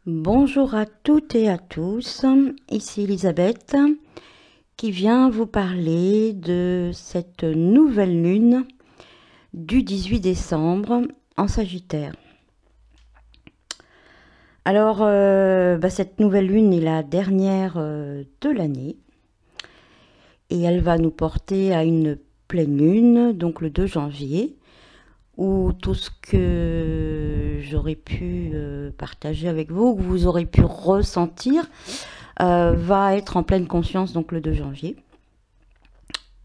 Bonjour à toutes et à tous, ici Elisabeth qui vient vous parler de cette nouvelle lune du 18 décembre en Sagittaire. Alors, cette nouvelle lune est la dernière de l'année et elle va nous porter à une pleine lune, donc le 2 janvier, où tout ce que j'aurais pu partager avec vous, que vous aurez pu ressentir, va être en pleine conscience donc le 2 janvier.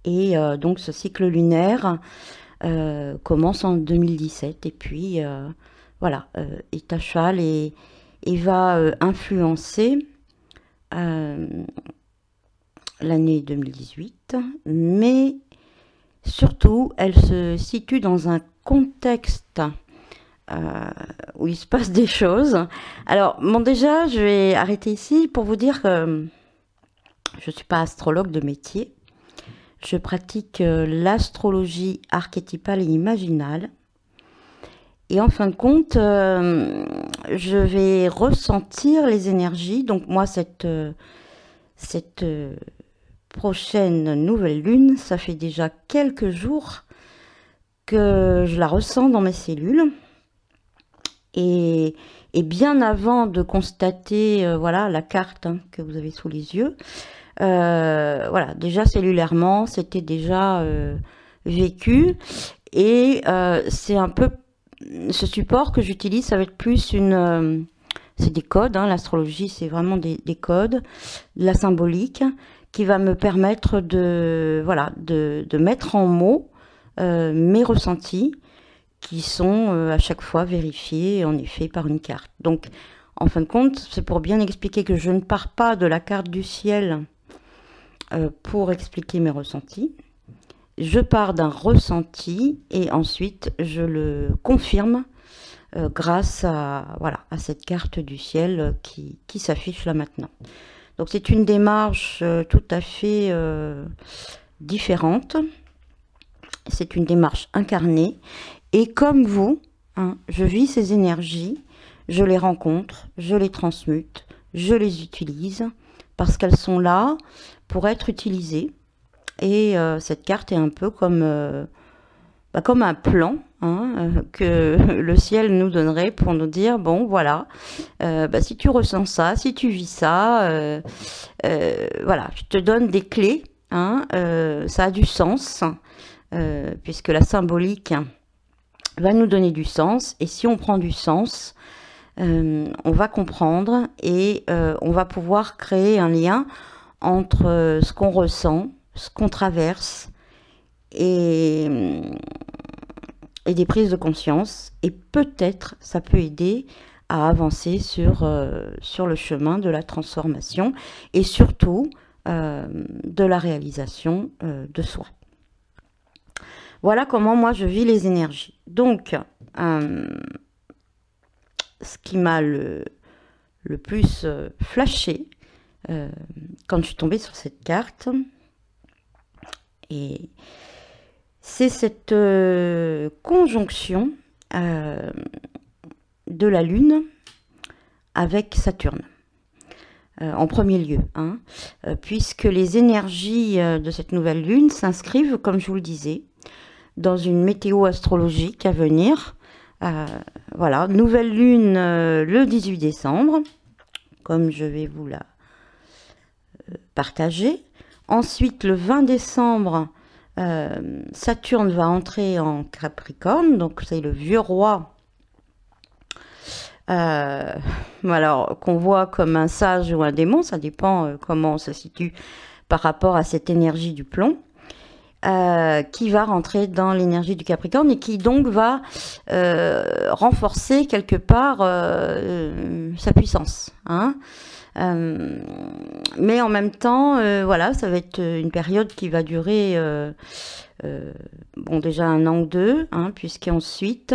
Et donc ce cycle lunaire commence en 2017 et puis voilà, est à cheval et va influencer l'année 2018, mais surtout elle se situe dans un contexte où il se passe des choses. Alors bon, déjà je vais arrêter ici pour vous dire que je ne suis pas astrologue de métier. Je pratique l'astrologie archétypale et imaginale. Et en fin de compte, je vais ressentir les énergies. Donc moi, cette prochaine nouvelle lune, ça fait déjà quelques jours que je la ressens dans mes cellules. Et bien avant de constater voilà, la carte que vous avez sous les yeux, voilà, déjà cellulairement, c'était déjà vécu. Et c'est un peu ce support que j'utilise, ça va être plus une... c'est des codes, l'astrologie, c'est vraiment des codes, de la symbolique, qui va me permettre de, voilà, de mettre en mots mes ressentis, qui sont à chaque fois vérifiés, en effet, par une carte. Donc, en fin de compte, c'est pour bien expliquer que je ne pars pas de la carte du ciel pour expliquer mes ressentis. Je pars d'un ressenti et ensuite je le confirme grâce à, voilà, à cette carte du ciel qui s'affiche là maintenant. Donc c'est une démarche tout à fait différente. C'est une démarche incarnée. Et comme vous, je vis ces énergies, je les rencontre, je les transmute, je les utilise parce qu'elles sont là pour être utilisées. Et cette carte est un peu comme un plan que le ciel nous donnerait pour nous dire, bon voilà, si tu ressens ça, si tu vis ça, voilà, je te donne des clés, ça a du sens, puisque la symbolique va nous donner du sens, et si on prend du sens, on va comprendre et on va pouvoir créer un lien entre ce qu'on ressent, ce qu'on traverse et des prises de conscience, et peut-être ça peut aider à avancer sur le chemin de la transformation et surtout de la réalisation de soi. Voilà comment moi je vis les énergies. Donc ce qui m'a le plus flashé quand je suis tombée sur cette carte, et c'est cette conjonction de la Lune avec Saturne. En premier lieu, puisque les énergies de cette nouvelle Lune s'inscrivent, comme je vous le disais, dans une météo astrologique à venir. Voilà, nouvelle Lune le 18 décembre, comme je vais vous la partager. Ensuite, le 20 décembre, Saturne va entrer en Capricorne, donc c'est le vieux roi, alors qu'on voit comme un sage ou un démon, ça dépend comment on se situe par rapport à cette énergie du plomb, qui va rentrer dans l'énergie du Capricorne et qui donc va renforcer quelque part sa puissance, mais en même temps, voilà, ça va être une période qui va durer bon, déjà 1 an ou 2, puisqu'ensuite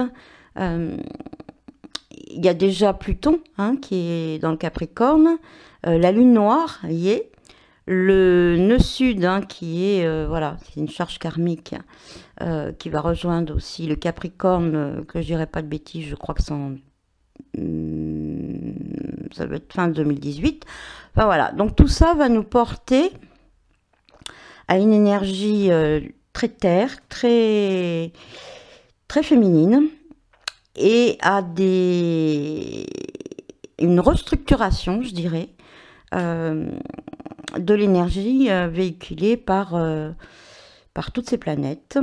il y a déjà Pluton qui est dans le Capricorne, la Lune noire y est, le nœud sud qui est, voilà, c'est une charge karmique qui va rejoindre aussi le Capricorne, que je dirais pas de bêtises, je crois que c'est en ça va être fin 2018. Enfin voilà, donc tout ça va nous porter à une énergie très terre, très, très féminine, et à une restructuration, je dirais, de l'énergie véhiculée par toutes ces planètes.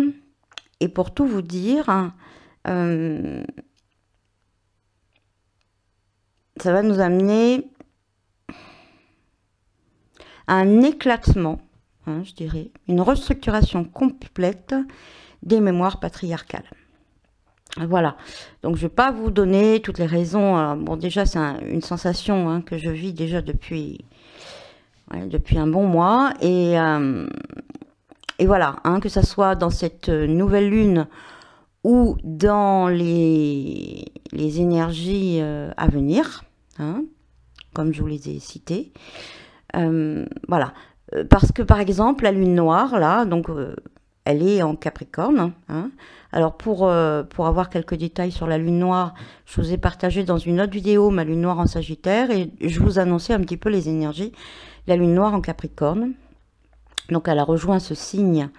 Et pour tout vous dire, ça va nous amener à un éclatement, je dirais, une restructuration complète des mémoires patriarcales. Voilà, donc je ne vais pas vous donner toutes les raisons. Bon, déjà, c'est une sensation que je vis déjà depuis un bon mois. Et voilà, que ce soit dans cette nouvelle lune ou dans les énergies à venir, comme je vous les ai citées. Voilà, parce que par exemple, la lune noire, là, donc elle est en Capricorne. Alors pour avoir quelques détails sur la lune noire, je vous ai partagé dans une autre vidéo ma lune noire en Sagittaire et je vous annonçais un petit peu les énergies. La lune noire en Capricorne, donc elle a rejoint ce signe,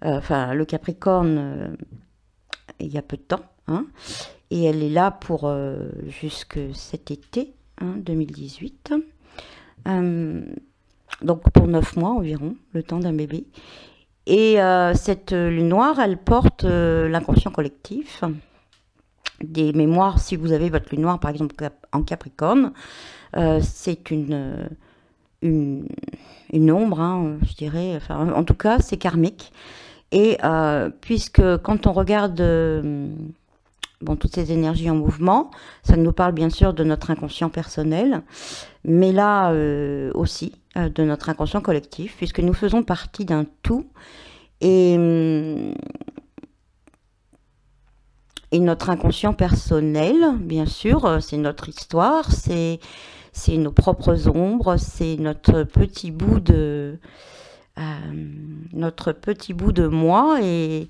enfin le Capricorne, il y a peu de temps, et elle est là pour jusque cet été 2018, donc pour 9 mois environ, le temps d'un bébé. Et cette lune noire, elle porte l'inconscient collectif, des mémoires. Si vous avez votre lune noire, par exemple, en Capricorne, c'est une ombre, je dirais. Enfin, en tout cas, c'est karmique. Et puisque quand on regarde toutes ces énergies en mouvement, ça nous parle bien sûr de notre inconscient personnel, mais là aussi de notre inconscient collectif, puisque nous faisons partie d'un tout. Et notre inconscient personnel, bien sûr, c'est notre histoire, c'est nos propres ombres, c'est notre petit bout de moi et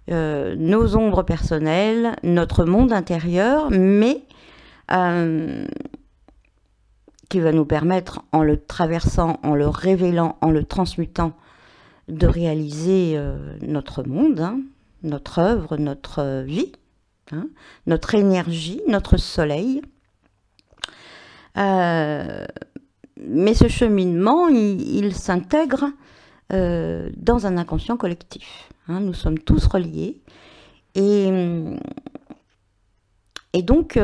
nos ombres personnelles, notre monde intérieur, mais qui va nous permettre, en le traversant, en le révélant, en le transmutant, de réaliser notre monde, notre œuvre, notre vie, notre énergie, notre soleil. Mais ce cheminement, il s'intègre dans un inconscient collectif. Nous sommes tous reliés. Et donc,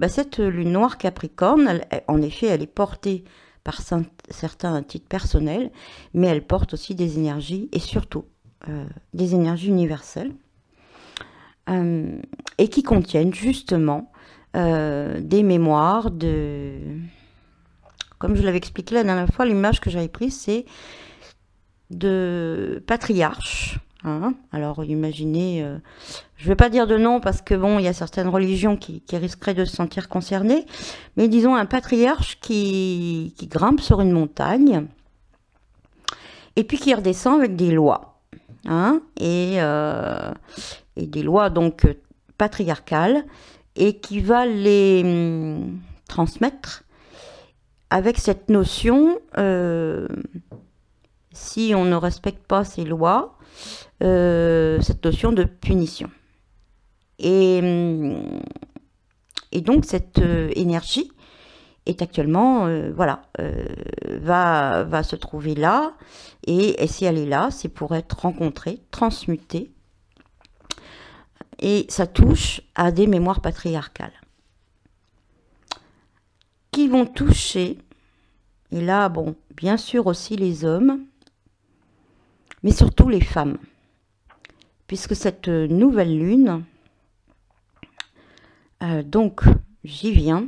cette lune noire Capricorne, en effet, elle est portée par certains titres personnels, mais elle porte aussi des énergies, et surtout des énergies universelles, et qui contiennent justement des mémoires comme je l'avais expliqué la dernière fois, l'image que j'avais prise, c'est de patriarches. Alors imaginez, je ne vais pas dire de nom parce que bon, il y a certaines religions qui risqueraient de se sentir concernées, mais disons un patriarche qui grimpe sur une montagne et puis qui redescend avec des lois, et des lois donc patriarcales, et qui va les transmettre avec cette notion, si on ne respecte pas ces lois, cette notion de punition. Et donc cette énergie est actuellement, va se trouver là, et si elle est là, c'est pour être rencontrée, transmutée, et ça touche à des mémoires patriarcales qui vont toucher, et là, bon, bien sûr aussi les hommes, mais surtout les femmes, puisque cette nouvelle lune, donc j'y viens,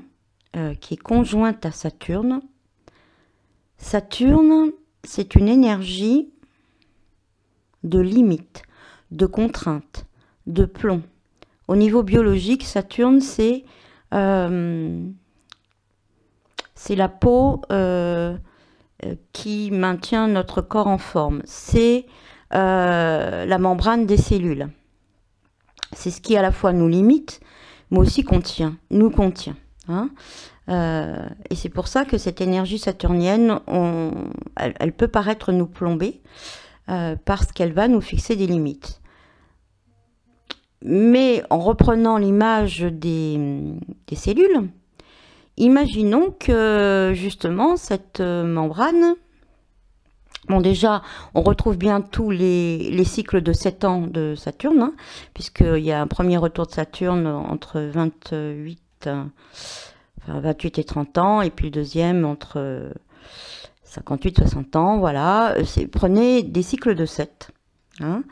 qui est conjointe à Saturne. Saturne, c'est une énergie de limite, de contrainte, de plomb. Au niveau biologique, Saturne, c'est la peau qui maintient notre corps en forme. C'est la membrane des cellules. C'est ce qui à la fois nous limite, mais aussi nous contient. Et c'est pour ça que cette énergie saturnienne, elle peut paraître nous plomber, parce qu'elle va nous fixer des limites. Mais en reprenant l'image des cellules, imaginons que justement cette membrane, bon déjà on retrouve bien tous les cycles de 7 ans de Saturne, hein, puisqu'il y a un premier retour de Saturne entre 28 et 30 ans, et puis le deuxième entre 58 et 60 ans, voilà. Prenez des cycles de 7. Hein.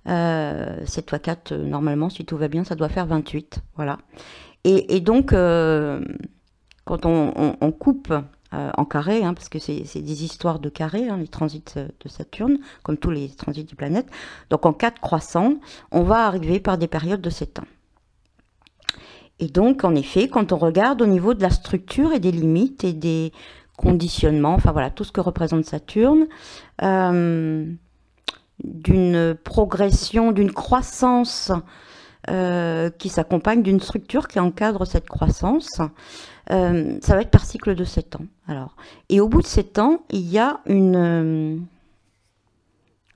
7 x 4, normalement, si tout va bien, ça doit faire 28. Voilà. Et donc, quand on coupe en carré, hein, parce que c'est des histoires de carré, hein, les transits de Saturne, comme tous les transits des planètes, donc en 4 croissants, on va arriver par des périodes de 7 ans. Et donc, en effet, quand on regarde au niveau de la structure et des limites et des conditionnements, enfin voilà, tout ce que représente Saturne, d'une progression, d'une croissance qui s'accompagne d'une structure qui encadre cette croissance, ça va être par cycle de 7 ans. Alors, et au bout de 7 ans, il y a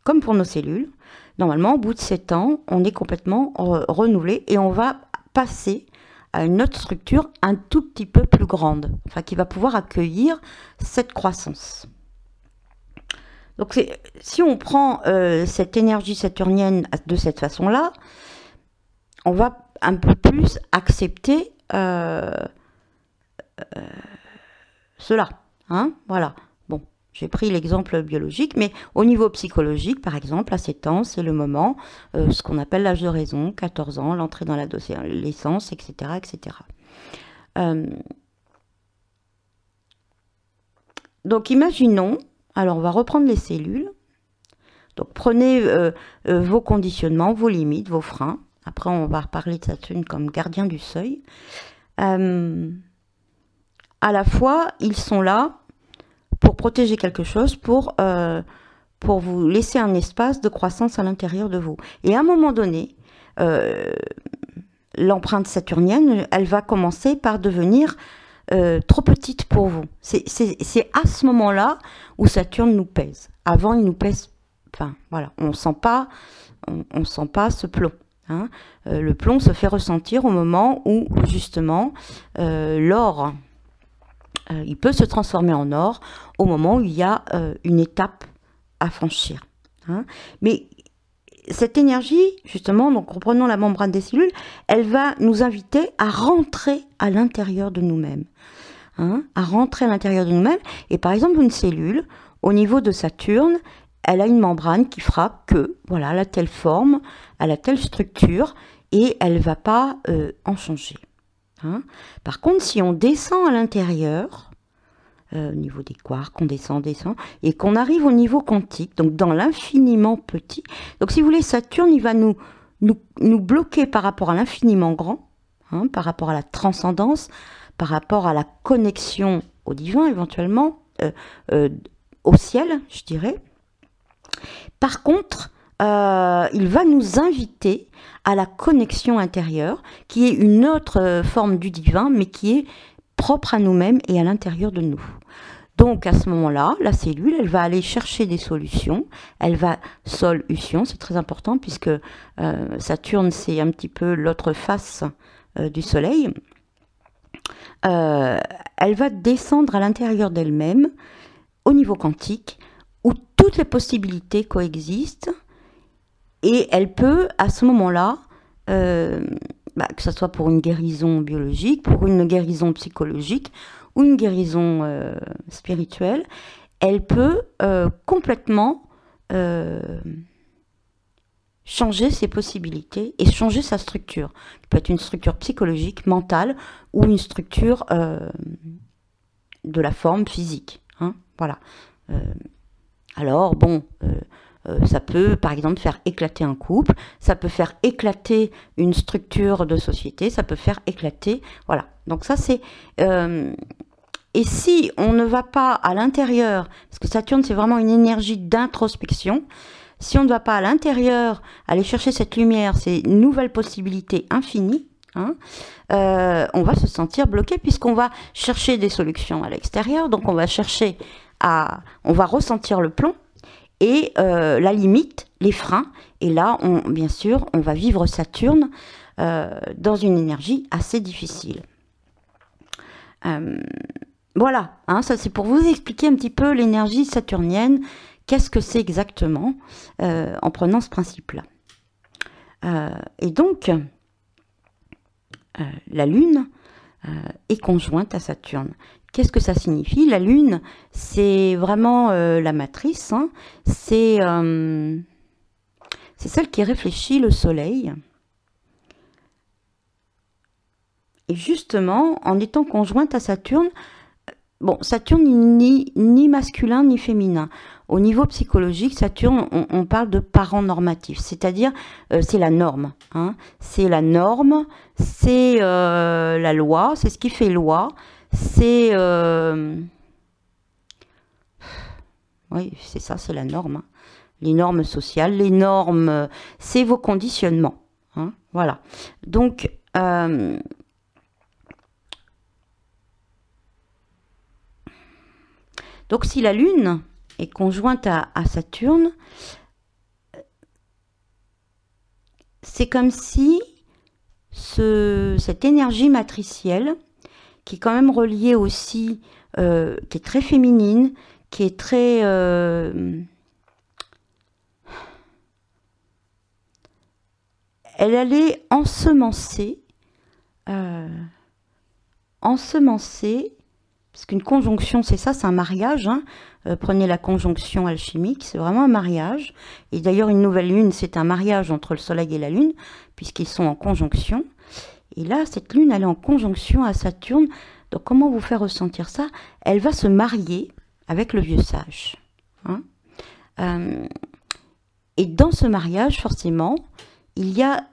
comme pour nos cellules, normalement, au bout de 7 ans, on est complètement renouvelé et on va passer à une autre structure un tout petit peu plus grande, enfin qui va pouvoir accueillir cette croissance. Donc si on prend cette énergie saturnienne de cette façon-là, on va un peu plus accepter cela. Hein, voilà. Bon, j'ai pris l'exemple biologique, mais au niveau psychologique, par exemple, à 7 ans, c'est le moment, ce qu'on appelle l'âge de raison, 14 ans, l'entrée dans l'adolescence, etc. etc. Donc imaginons, alors on va reprendre les cellules, donc prenez vos conditionnements, vos limites, vos freins, après on va reparler de Saturne comme gardien du seuil. À la fois, ils sont là pour protéger quelque chose, pour vous laisser un espace de croissance à l'intérieur de vous. Et à un moment donné, l'empreinte saturnienne, elle va commencer par devenir trop petite pour vous. C'est à ce moment-là où Saturne nous pèse. Avant, il nous pèse, enfin voilà, on sent pas ce plomb. Hein. Le plomb se fait ressentir au moment où justement l'or, il peut se transformer en or au moment où il y a une étape à franchir. Hein. Mais cette énergie, justement, donc reprenons la membrane des cellules, elle va nous inviter à rentrer à l'intérieur de nous-mêmes. Hein, à rentrer à l'intérieur de nous-mêmes. Et par exemple, une cellule, au niveau de Saturne, elle a une membrane qui fera que, voilà, elle a telle forme, elle a telle structure, et elle ne va pas en changer. Hein. Par contre, si on descend à l'intérieur, au niveau des quarks, on descend, et qu'on arrive au niveau quantique, donc dans l'infiniment petit. Donc si vous voulez, Saturne, il va nous bloquer par rapport à l'infiniment grand, hein, par rapport à la transcendance, par rapport à la connexion au divin, éventuellement, au ciel, je dirais. Par contre, il va nous inviter à la connexion intérieure, qui est une autre forme du divin, mais qui est propre à nous-mêmes et à l'intérieur de nous. Donc à ce moment-là, la cellule, elle va aller chercher des solutions, elle va solution, c'est très important puisque Saturne, c'est un petit peu l'autre face du Soleil. Elle va descendre à l'intérieur d'elle-même, au niveau quantique, où toutes les possibilités coexistent, et elle peut, à ce moment-là, que ce soit pour une guérison biologique, pour une guérison psychologique, ou une guérison spirituelle, elle peut complètement changer ses possibilités et changer sa structure. Ça peut être une structure psychologique, mentale, ou une structure de la forme physique. Hein, voilà. Alors, bon, ça peut, par exemple, faire éclater un couple, ça peut faire éclater une structure de société, ça peut faire éclater... Voilà. Donc ça, c'est... et si on ne va pas à l'intérieur, parce que Saturne, c'est vraiment une énergie d'introspection, si on ne va pas à l'intérieur aller chercher cette lumière, ces nouvelles possibilités infinies, hein, on va se sentir bloqué puisqu'on va chercher des solutions à l'extérieur. Donc on va on va ressentir le plomb et la limite, les freins. Et là, bien sûr, on va vivre Saturne dans une énergie assez difficile. Voilà, hein, ça c'est pour vous expliquer un petit peu l'énergie saturnienne. Qu'est-ce que c'est exactement en prenant ce principe-là. Et donc, la Lune est conjointe à Saturne. Qu'est-ce que ça signifie? La Lune, c'est vraiment la matrice, hein. C'est celle qui réfléchit le Soleil. Et justement, en étant conjointe à Saturne, bon, Saturne n'est ni masculin ni féminin. Au niveau psychologique, Saturne, on parle de parent normatif, c'est-à-dire c'est la norme. Hein. C'est la norme, c'est la loi, c'est ce qui fait loi, c'est... oui, c'est ça, c'est la norme. Hein. Les normes sociales, les normes, c'est vos conditionnements. Hein. Voilà. Donc... Donc, si la Lune est conjointe à Saturne, c'est comme si cette énergie matricielle, qui est quand même reliée aussi, qui est très féminine, qui est très... elle allait ensemencer, parce qu'une conjonction, c'est ça, c'est un mariage. Hein. Prenez la conjonction alchimique, c'est vraiment un mariage. Et d'ailleurs, une nouvelle lune, c'est un mariage entre le soleil et la lune, puisqu'ils sont en conjonction. Et là, cette lune, elle est en conjonction à Saturne. Donc, comment vous faire ressentir ça? Elle va se marier avec le vieux sage. Hein. Et dans ce mariage, forcément, il y a...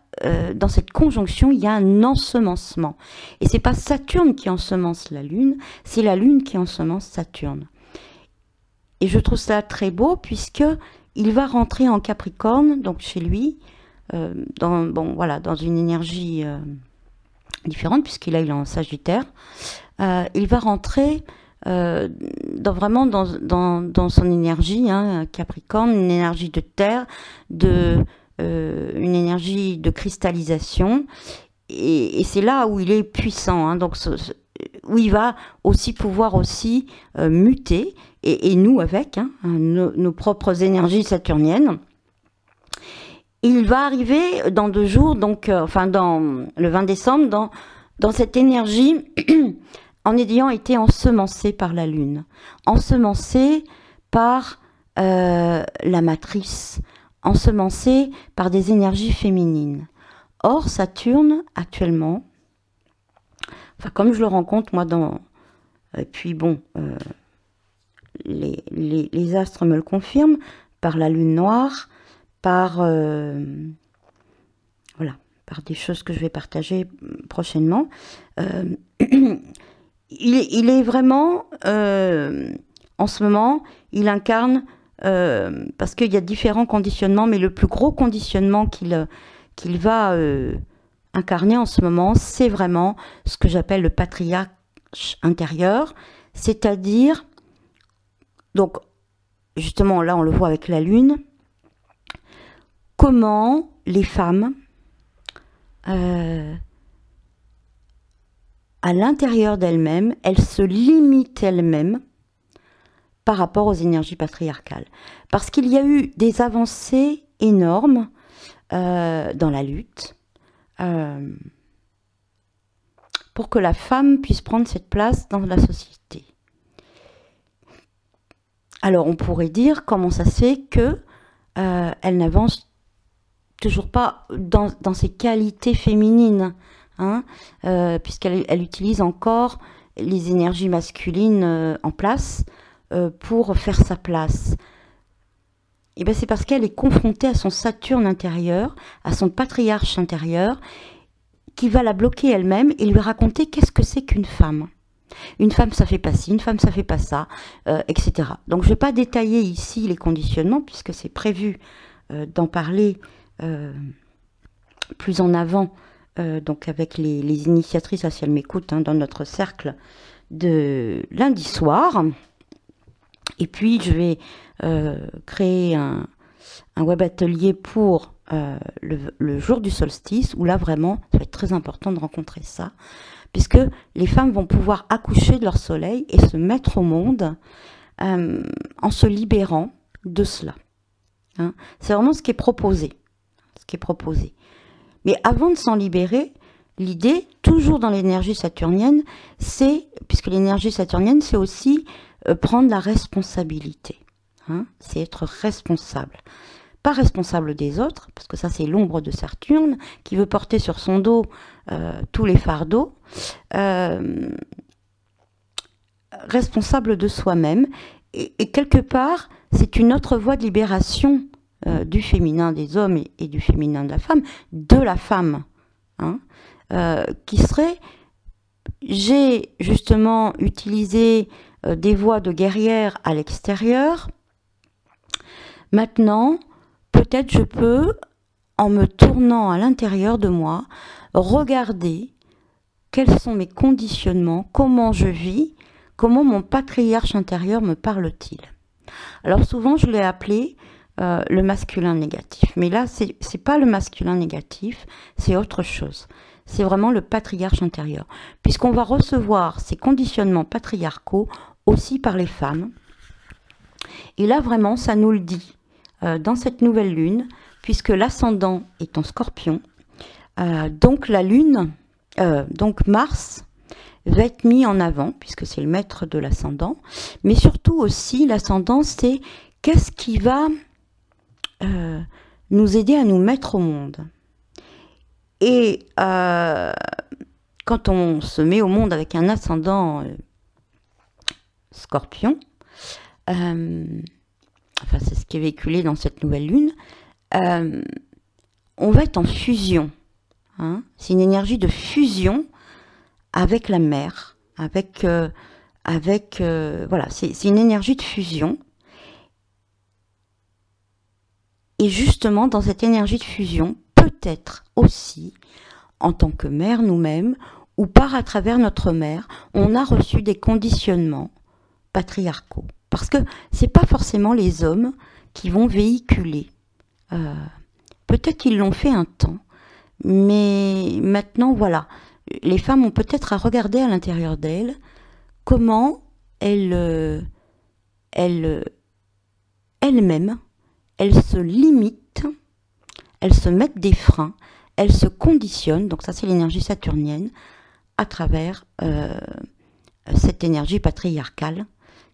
dans cette conjonction, il y a un ensemencement. Et c'est pas Saturne qui ensemence la Lune, c'est la Lune qui ensemence Saturne. Et je trouve ça très beau puisque il va rentrer en Capricorne, donc chez lui, dans une énergie différente puisqu'il est en Sagittaire. Il va rentrer vraiment dans son énergie, hein, Capricorne, une énergie de terre, une énergie de cristallisation, et c'est là où il est puissant, hein, donc où il va aussi pouvoir muter, et nous avec hein, nos propres énergies saturniennes. Il va arriver dans 2 jours, donc dans le 20 décembre, dans cette énergie en ayant été ensemencé par la Lune, ensemencé par la matrice, ensemencé par des énergies féminines. Or, Saturne, actuellement, comme je le rencontre, moi, et puis bon, les astres me le confirment, par la Lune noire, par des choses que je vais partager prochainement. Il est vraiment, en ce moment, il incarne... parce qu'il y a différents conditionnements, mais le plus gros conditionnement qu'il va incarner en ce moment, c'est vraiment ce que j'appelle le patriarche intérieur, c'est-à-dire, donc justement là on le voit avec la Lune, comment les femmes, à l'intérieur d'elles-mêmes, elles se limitent elles-mêmes par rapport aux énergies patriarcales. Parce qu'il y a eu des avancées énormes dans la lutte pour que la femme puisse prendre cette place dans la société. Alors on pourrait dire comment ça se fait que elle n'avance toujours pas dans ses qualités féminines, hein, puisqu'elle utilise encore les énergies masculines en place, pour faire sa place. Et bien c'est parce qu'elle est confrontée à son Saturne intérieur, à son patriarche intérieur, qui va la bloquer elle-même et lui raconter qu'est-ce que c'est qu'une femme. Une femme, ça fait pas ci, une femme, ça fait pas ça, etc. Donc je ne vais pas détailler ici les conditionnements, puisque c'est prévu d'en parler plus en avant donc avec les initiatrices, si elles m'écoutent, hein, dans notre cercle de lundi soir. Et puis, je vais créer un web atelier pour le jour du solstice, où là, vraiment, ça va être très important de rencontrer ça, puisque les femmes vont pouvoir accoucher de leur soleil et se mettre au monde en se libérant de cela. Hein. C'est vraiment ce qui est proposé. Mais avant de s'en libérer, l'idée, toujours dans l'énergie saturnienne, c'est, puisque l'énergie saturnienne, c'est aussi prendre la responsabilité. Hein, c'est être responsable. Pas responsable des autres, parce que ça c'est l'ombre de Saturne, qui veut porter sur son dos tous les fardeaux. Responsable de soi-même. Et quelque part, c'est une autre voie de libération du féminin des hommes et du féminin de la femme, hein, qui serait, j'ai justement utilisé des voies de guerrière à l'extérieur. Maintenant, peut-être je peux, en me tournant à l'intérieur de moi, regarder quels sont mes conditionnements, comment je vis, comment mon patriarche intérieur me parle-t-il. Alors souvent, je l'ai appelé le masculin négatif. Mais là, c'est pas le masculin négatif, c'est autre chose. C'est vraiment le patriarche intérieur. Puisqu'on va recevoir ces conditionnements patriarcaux aussi par les femmes. Et là, vraiment, ça nous le dit. Dans cette nouvelle lune, puisque l'ascendant est en Scorpion, donc la lune, donc Mars, va être mis en avant, puisque c'est le maître de l'ascendant, mais surtout aussi, l'ascendant, c'est qu'est-ce qui va nous aider à nous mettre au monde. Et quand on se met au monde avec un ascendant Scorpion, enfin c'est ce qui est véhiculé dans cette nouvelle lune, on va être en fusion. Hein, c'est une énergie de fusion avec la mer, voilà, c'est une énergie de fusion. Et justement, dans cette énergie de fusion, peut-être aussi, en tant que mère nous-mêmes, ou par à travers notre mère, on a reçu des conditionnements patriarcaux. Parce que c'est pas forcément les hommes qui vont véhiculer. Peut-être ils l'ont fait un temps, mais maintenant, voilà. Les femmes ont peut-être à regarder à l'intérieur d'elles comment elles-mêmes, elles se limitent, elles se mettent des freins, elles se conditionnent, donc ça c'est l'énergie saturnienne, à travers cette énergie patriarcale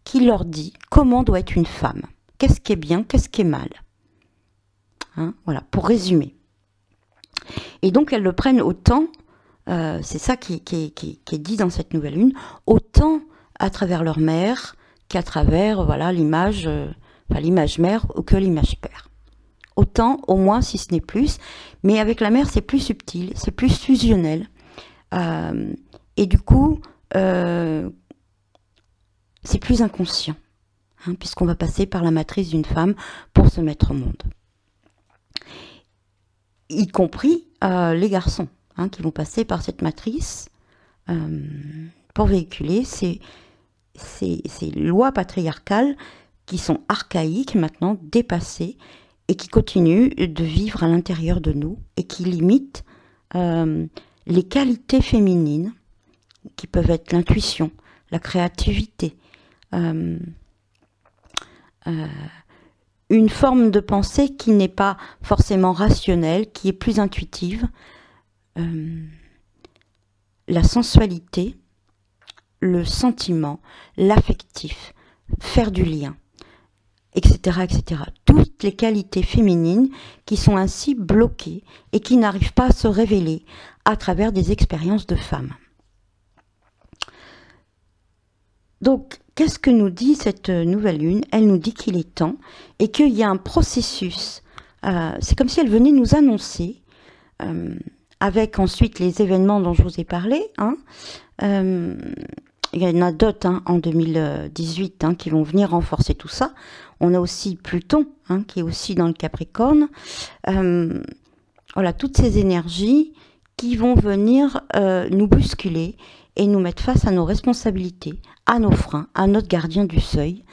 qui leur dit comment doit être une femme, qu'est-ce qui est bien, qu'est-ce qui est mal. Hein, voilà, pour résumer. Et donc elles le prennent autant, c'est ça qui est dit dans cette nouvelle lune, autant à travers leur mère qu'à travers voilà, l'image mère ou que l'image père. Autant, au moins, si ce n'est plus. Mais avec la mère, c'est plus subtil, c'est plus fusionnel. Et du coup, c'est plus inconscient, hein, puisqu'on va passer par la matrice d'une femme pour se mettre au monde. Y compris les garçons, hein, qui vont passer par cette matrice pour véhiculer ces lois patriarcales qui sont archaïques, maintenant dépassées, et qui continuent de vivre à l'intérieur de nous, et qui limitent les qualités féminines, qui peuvent être l'intuition, la créativité, une forme de pensée qui n'est pas forcément rationnelle, qui est plus intuitive, la sensualité, le sentiment, l'affectif, faire du lien, etc., etc. Toutes les qualités féminines qui sont ainsi bloquées et qui n'arrivent pas à se révéler à travers des expériences de femmes. Donc, qu'est-ce que nous dit cette nouvelle lune? Elle nous dit qu'il est temps et qu'il y a un processus. C'est comme si elle venait nous annoncer, avec ensuite les événements dont je vous ai parlé. Hein, il y en a d'autres en 2018 qui vont venir renforcer tout ça. On a aussi Pluton qui est aussi dans le Capricorne. Voilà, toutes ces énergies qui vont venir nous bousculer et nous mettre face à nos responsabilités, à nos freins, à notre gardien du seuil,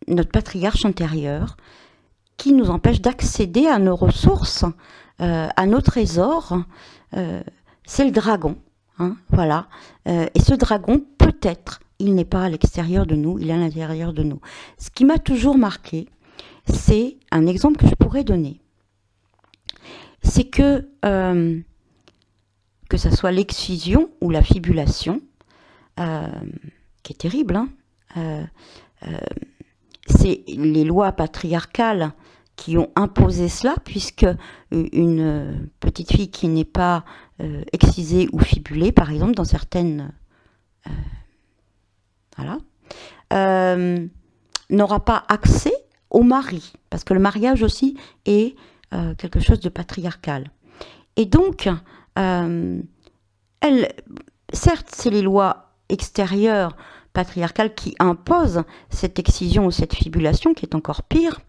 notre patriarche intérieur, qui nous empêche d'accéder à nos ressources, à nos trésors. C'est le dragon, hein, voilà. Et ce dragon, peut-être, il n'est pas à l'extérieur de nous, il est à l'intérieur de nous. Ce qui m'a toujours marqué, c'est un exemple que je pourrais donner. C'est que ça soit l'excision ou la fibulation, qui est terrible, hein, c'est les lois patriarcales qui ont imposé cela, puisque une petite fille qui n'est pas excisée ou fibulée, par exemple, dans certaines... n'aura pas accès au mari, parce que le mariage aussi est quelque chose de patriarcal. Et donc, certes, c'est les lois extérieures patriarcales qui imposent cette excision ou cette fibulation, qui est encore pire,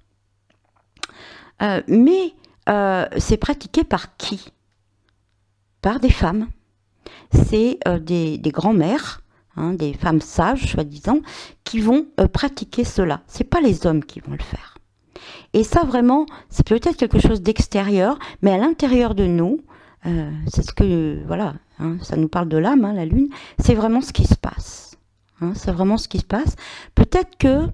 mais c'est pratiqué par qui? Par des femmes. C'est des grands-mères, hein, des femmes sages, soi-disant, qui vont pratiquer cela. Ce n'est pas les hommes qui vont le faire. Et ça, vraiment, c'est peut-être quelque chose d'extérieur, mais à l'intérieur de nous, c'est ce que, voilà, hein, ça nous parle de l'âme, hein, la lune, c'est vraiment ce qui se passe. Hein, c'est vraiment ce qui se passe. Peut-être que,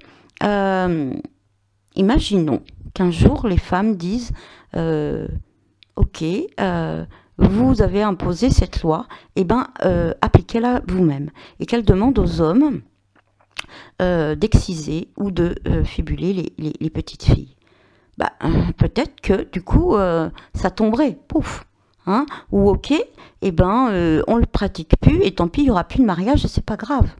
imaginons qu'un jour, les femmes disent, ok, vous avez imposé cette loi, et ben appliquez-la vous-même. Et qu'elle demande aux hommes d'exciser ou de fibuler les petites filles. Bah, peut-être que du coup ça tomberait, pouf, hein, ou ok, et ben on le pratique plus et tant pis, il y aura plus de mariage et c'est pas grave,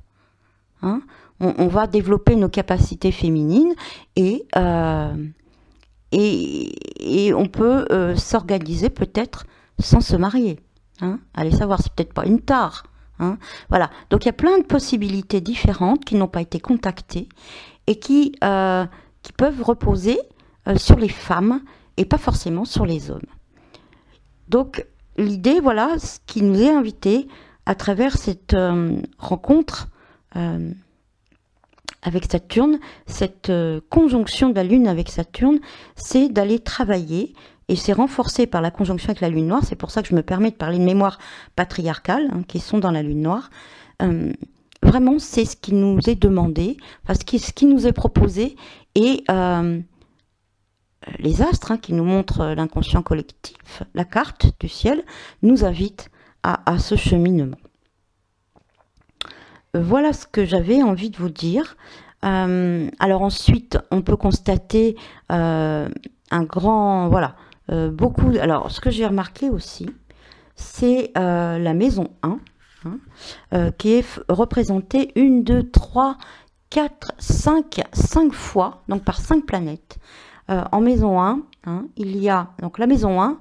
hein. On va développer nos capacités féminines et on peut s'organiser peut-être sans se marier, hein. Allez savoir, c'est peut-être pas une tare, hein. Voilà, donc il y a plein de possibilités différentes qui n'ont pas été contactées et qui peuvent reposer sur les femmes et pas forcément sur les hommes. Donc l'idée, voilà, ce qui nous est invité à travers cette rencontre avec Saturne, cette conjonction de la Lune avec Saturne, c'est d'aller travailler, et c'est renforcé par la conjonction avec la Lune noire. C'est pour ça que je me permets de parler de mémoires patriarcales, hein, qui sont dans la Lune noire. Vraiment, c'est ce qui nous est demandé, parce que ce qui nous est proposé, et les astres, hein, qui nous montrent l'inconscient collectif, la carte du ciel, nous invitent à ce cheminement. Voilà ce que j'avais envie de vous dire. Alors ensuite, on peut constater un grand... Voilà, beaucoup... Alors, ce que j'ai remarqué aussi, c'est la maison 1, hein, qui est représentée 1, 2, 3, 4, 5 fois, donc par 5 planètes. En maison 1, hein, il y a... Donc la maison 1,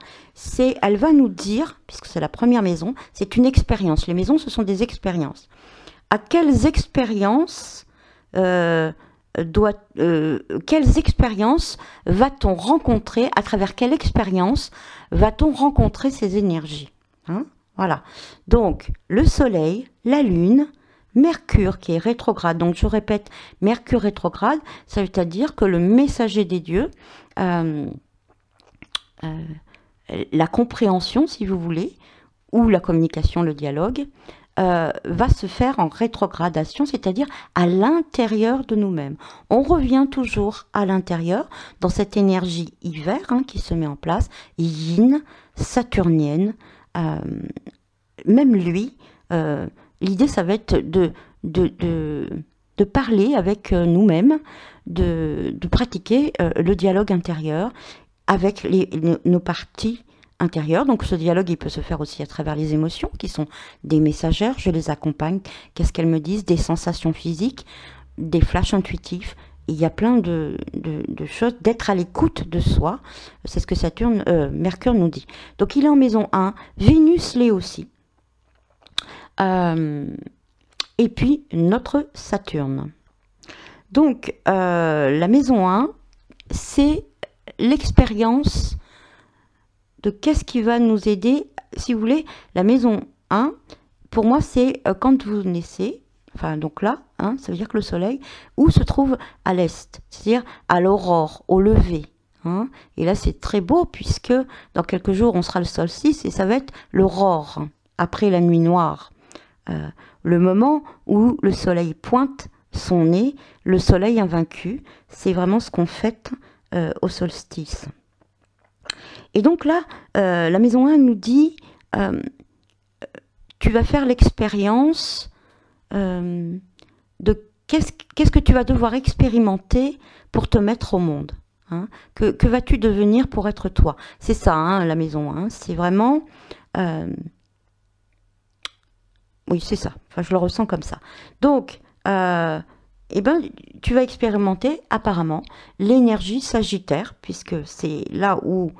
elle va nous dire, puisque c'est la première maison, c'est une expérience. Les maisons, ce sont des expériences. À quelles expériences quelles expériences va-t-on rencontrer, à travers quelle expérience va-t-on rencontrer ces énergies, hein? Voilà. Donc, le Soleil, la Lune, Mercure qui est rétrograde. Donc, je répète, Mercure rétrograde, ça veut dire que le messager des dieux, la compréhension, si vous voulez, ou la communication, le dialogue, va se faire en rétrogradation, c'est-à-dire à l'intérieur de nous-mêmes. On revient toujours à l'intérieur, dans cette énergie hiver, hein, qui se met en place, yin, saturnienne. Même lui, l'idée, ça va être de parler avec nous-mêmes, de pratiquer le dialogue intérieur avec nos parties intérieure. Donc ce dialogue, il peut se faire aussi à travers les émotions, qui sont des messagères, je les accompagne, qu'est-ce qu'elles me disent, des sensations physiques, des flashs intuitifs. Il y a plein de choses, d'être à l'écoute de soi, c'est ce que Mercure nous dit. Donc il est en maison 1, Vénus l'est aussi. Et puis notre Saturne. Donc la maison 1, c'est l'expérience de qu'est-ce qui va nous aider si vous voulez, la maison 1, pour moi, c'est quand vous naissez, enfin, donc là, hein, ça veut dire que le soleil, où se trouve à l'est, c'est-à-dire à l'aurore, au lever. Hein, et là, c'est très beau, puisque dans quelques jours, on sera le solstice, et ça va être l'aurore, hein, après la nuit noire. Le moment où le soleil pointe son nez, le soleil invaincu, c'est vraiment ce qu'on fête au solstice. Et donc là, la maison 1 nous dit, tu vas faire l'expérience de qu'est-ce que tu vas devoir expérimenter pour te mettre au monde. Hein, que vas-tu devenir pour être toi? C'est ça, hein, la maison 1, c'est vraiment... oui, c'est ça. Enfin, je le ressens comme ça. Donc, eh ben, tu vas expérimenter apparemment l'énergie sagittaire, puisque c'est là où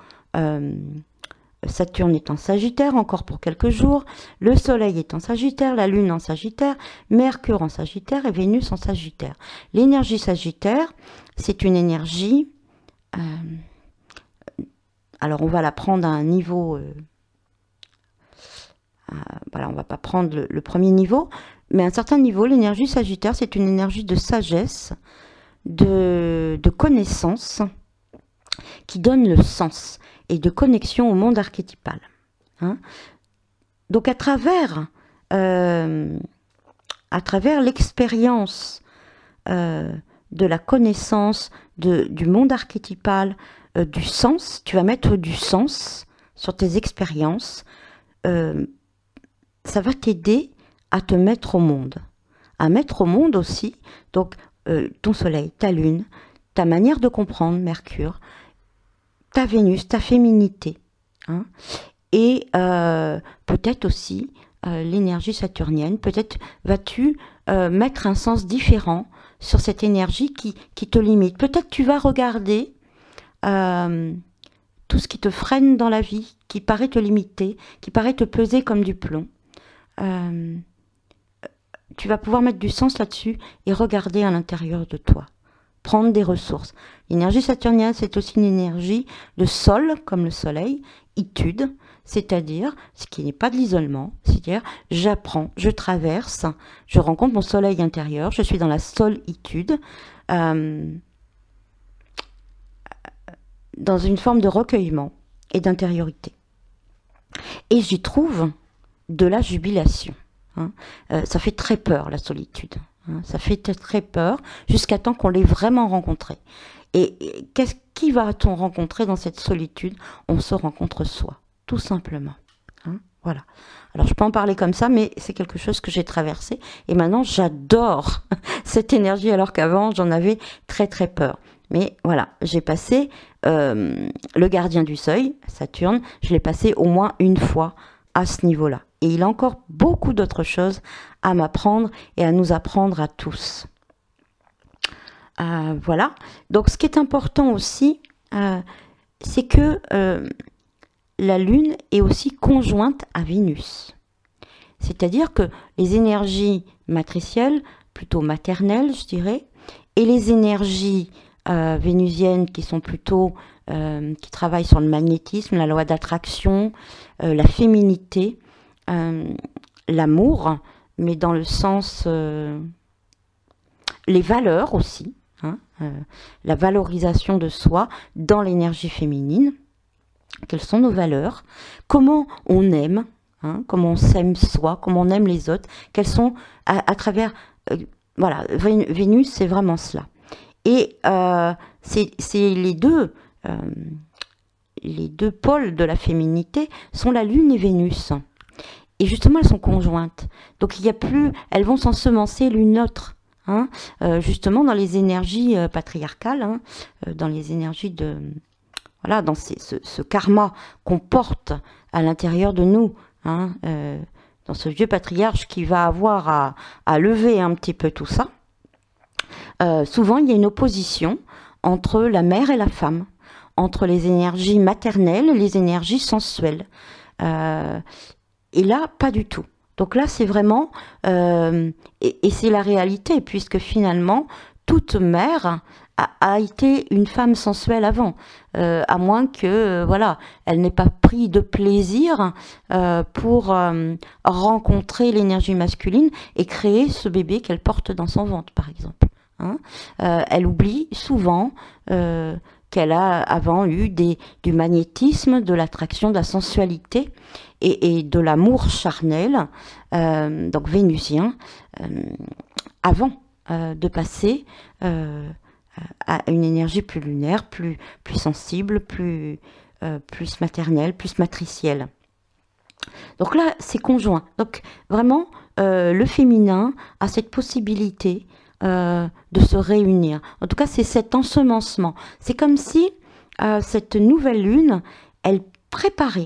Saturne est en Sagittaire encore pour quelques jours, le Soleil est en Sagittaire, la Lune en Sagittaire, Mercure en Sagittaire et Vénus en Sagittaire. L'énergie Sagittaire, c'est une énergie... alors, on va la prendre à un niveau... voilà, on ne va pas prendre le premier niveau, mais à un certain niveau, l'énergie Sagittaire, c'est une énergie de sagesse, de connaissance, qui donne le sens et de connexion au monde archétypal. Hein. Donc à travers l'expérience de la connaissance du monde archétypal, du sens, tu vas mettre du sens sur tes expériences, ça va t'aider à te mettre au monde. À mettre au monde aussi, donc ton soleil, ta lune, ta manière de comprendre, Mercure, ta Vénus, ta féminité. Hein, et peut-être aussi l'énergie saturnienne. Peut-être vas-tu mettre un sens différent sur cette énergie qui te limite. Peut-être tu vas regarder tout ce qui te freine dans la vie, qui paraît te limiter, qui paraît te peser comme du plomb. Tu vas pouvoir mettre du sens là-dessus et regarder à l'intérieur de toi. Prendre des ressources. L'énergie saturnienne, c'est aussi une énergie de sol, comme le soleil, itude, c'est-à-dire, ce qui n'est pas de l'isolement, c'est-à-dire, j'apprends, je traverse, je rencontre mon soleil intérieur, je suis dans la solitude, dans une forme de recueillement et d'intériorité. Et j'y trouve de la jubilation. Hein. Ça fait très peur, la solitude. Hein. Ça fait très peur jusqu'à temps qu'on l'ait vraiment rencontré. Et qui va-t-on rencontrer dans cette solitude? On se rencontre soi, tout simplement. Hein. Voilà. Alors, je peux en parler comme ça, mais c'est quelque chose que j'ai traversé. Et maintenant, j'adore cette énergie, alors qu'avant, j'en avais très, très peur. Mais voilà, j'ai passé le gardien du seuil, Saturne, je l'ai passé au moins une fois à ce niveau-là. Et il a encore beaucoup d'autres choses à m'apprendre et à nous apprendre à tous. Voilà. Donc, ce qui est important aussi, c'est que la Lune est aussi conjointe à Vénus. C'est-à-dire que les énergies matricielles, plutôt maternelles, je dirais, et les énergies vénusiennes qui sont plutôt, qui travaillent sur le magnétisme, la loi d'attraction, la féminité, l'amour, mais dans le sens, les valeurs aussi, hein, la valorisation de soi dans l'énergie féminine. Quelles sont nos valeurs? Comment on aime, hein, comment on s'aime soi, comment on aime les autres? Quelles sont, à travers, voilà, Vénus, c'est vraiment cela. Et c'est les deux pôles de la féminité sont la Lune et Vénus. Et justement, elles sont conjointes. Donc, il n'y a plus, elles vont s'ensemencer l'une l'autre. Hein, justement, dans les énergies patriarcales, hein, dans les énergies de... Voilà, dans ce karma qu'on porte à l'intérieur de nous. Hein, dans ce vieux patriarche qui va avoir à lever un petit peu tout ça. Souvent, il y a une opposition entre la mère et la femme, entre les énergies maternelles et les énergies sensuelles. Et là, pas du tout. Donc là, c'est vraiment... et c'est la réalité, puisque finalement, toute mère a été une femme sensuelle avant, à moins que voilà, elle n'ait pas pris de plaisir pour rencontrer l'énergie masculine et créer ce bébé qu'elle porte dans son ventre, par exemple. Hein. Elle oublie souvent qu'elle a avant eu du magnétisme, de l'attraction, de la sensualité et de l'amour charnel, donc vénusien, avant de passer à une énergie plus lunaire, plus sensible, plus maternelle, plus matricielle. Donc là, c'est conjoint. Donc vraiment, le féminin a cette possibilité de se réunir. En tout cas, c'est cet ensemencement. C'est comme si cette nouvelle lune, elle prépare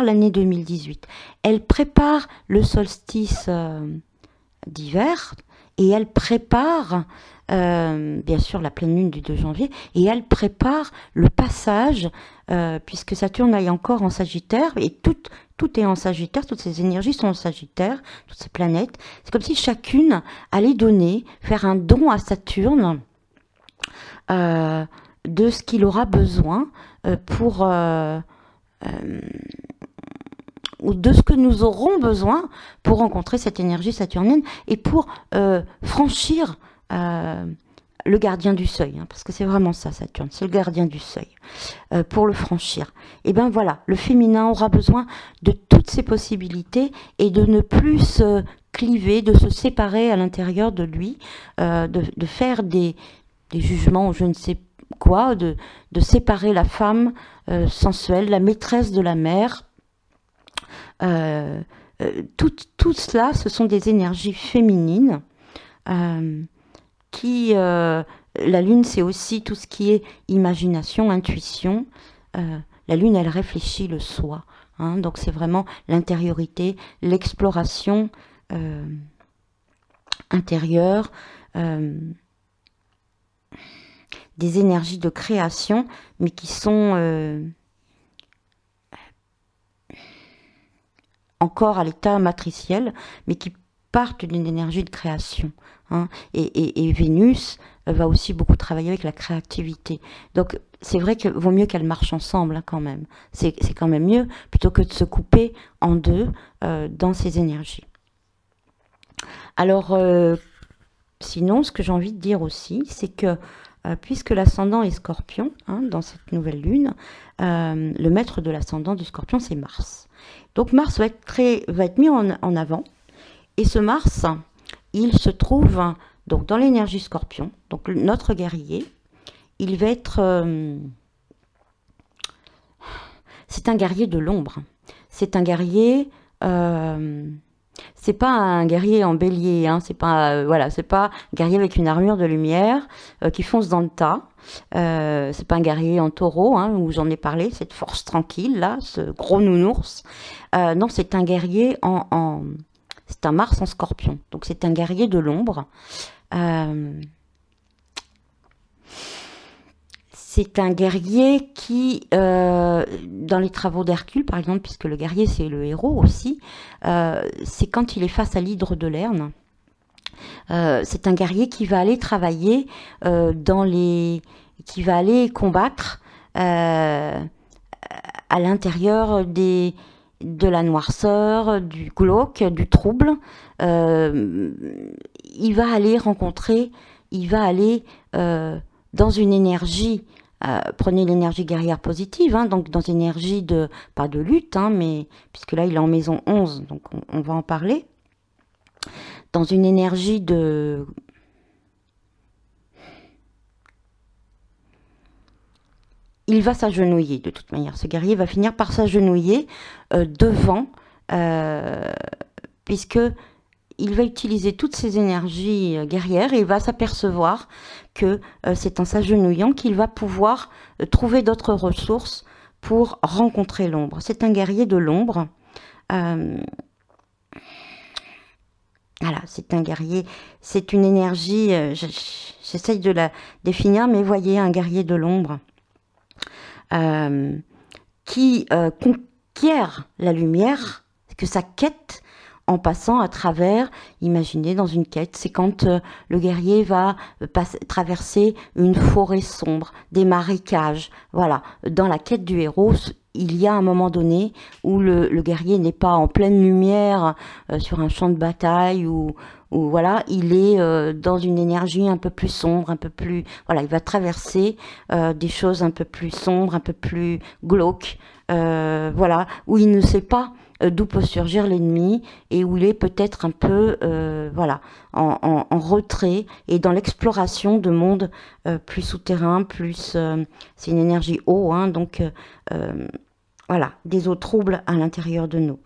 l'année 2018. Elle prépare le solstice d'hiver et elle prépare bien sûr la pleine lune du 2 janvier et elle prépare le passage puisque Saturne est encore en Sagittaire et tout est en Sagittaire, toutes ces énergies sont en Sagittaire, toutes ces planètes. C'est comme si chacune allait faire un don à Saturne de ce qu'il aura besoin pour ou de ce que nous aurons besoin pour rencontrer cette énergie saturnienne et pour franchir le gardien du seuil, hein, parce que c'est vraiment ça, Saturne, c'est le gardien du seuil, pour le franchir. Et bien voilà, le féminin aura besoin de toutes ces possibilités et de ne plus se cliver, de se séparer à l'intérieur de lui, de faire des jugements ou je ne sais quoi, de séparer la femme sensuelle, la maîtresse de la mère. Tout cela, ce sont des énergies féminines qui... la lune, c'est aussi tout ce qui est imagination, intuition. La lune, elle réfléchit le soi. Hein, donc c'est vraiment l'intériorité, l'exploration intérieure, des énergies de création, mais qui sont... encore à l'état matriciel, mais qui partent d'une énergie de création. Hein. Et Vénus va aussi beaucoup travailler avec la créativité. Donc c'est vrai qu'il vaut mieux qu'elles marchent ensemble hein, quand même. C'est quand même mieux plutôt que de se couper en deux dans ces énergies. Alors, sinon, ce que j'ai envie de dire aussi, c'est que puisque l'ascendant est Scorpion, hein, dans cette nouvelle lune, le maître de l'ascendant du Scorpion, c'est Mars. Donc Mars va être mis en avant. Et ce Mars, il se trouve donc dans l'énergie Scorpion. Donc notre guerrier, il va être... c'est un guerrier de l'ombre. C'est un guerrier... c'est pas un guerrier en bélier, hein, c'est pas c'est pas un guerrier avec une armure de lumière qui fonce dans le tas. C'est pas un guerrier en taureau, hein, où j'en ai parlé, cette force tranquille là, ce gros nounours. Non, c'est un guerrier c'est un Mars en Scorpion, donc c'est un guerrier de l'ombre. C'est un guerrier qui, dans les travaux d'Hercule, par exemple, puisque le guerrier, c'est le héros aussi, c'est quand il est face à l'hydre de Lerne. C'est un guerrier qui va aller travailler qui va aller combattre à l'intérieur de la noirceur, du glauque, du trouble. Il va aller dans une énergie, prenez l'énergie guerrière positive, hein, donc dans une énergie pas de lutte, hein, mais puisque là il est en maison 11, donc on va en parler, dans une énergie de... Il va s'agenouiller de toute manière, ce guerrier va finir par s'agenouiller devant, puisque il va utiliser toutes ses énergies guerrières et il va s'apercevoir que c'est en s'agenouillant qu'il va pouvoir trouver d'autres ressources pour rencontrer l'ombre. C'est un guerrier de l'ombre. Voilà, c'est un guerrier, c'est une énergie, j'essaye de la définir, mais voyez, un guerrier de l'ombre qui conquiert la lumière, que sa quête en passant à travers, imaginez dans une quête, c'est quand le guerrier va traverser une forêt sombre, des marécages. Voilà, dans la quête du héros, il y a un moment donné où le guerrier n'est pas en pleine lumière sur un champ de bataille ou voilà, il est dans une énergie un peu plus sombre, un peu plus, voilà, il va traverser des choses un peu plus sombres, un peu plus glauques, voilà, où il ne sait pas d'où peut surgir l'ennemi et où il est peut-être un peu, voilà, en retrait et dans l'exploration de mondes plus souterrains, plus, c'est une énergie eau, hein, donc voilà, des eaux troubles à l'intérieur de nous.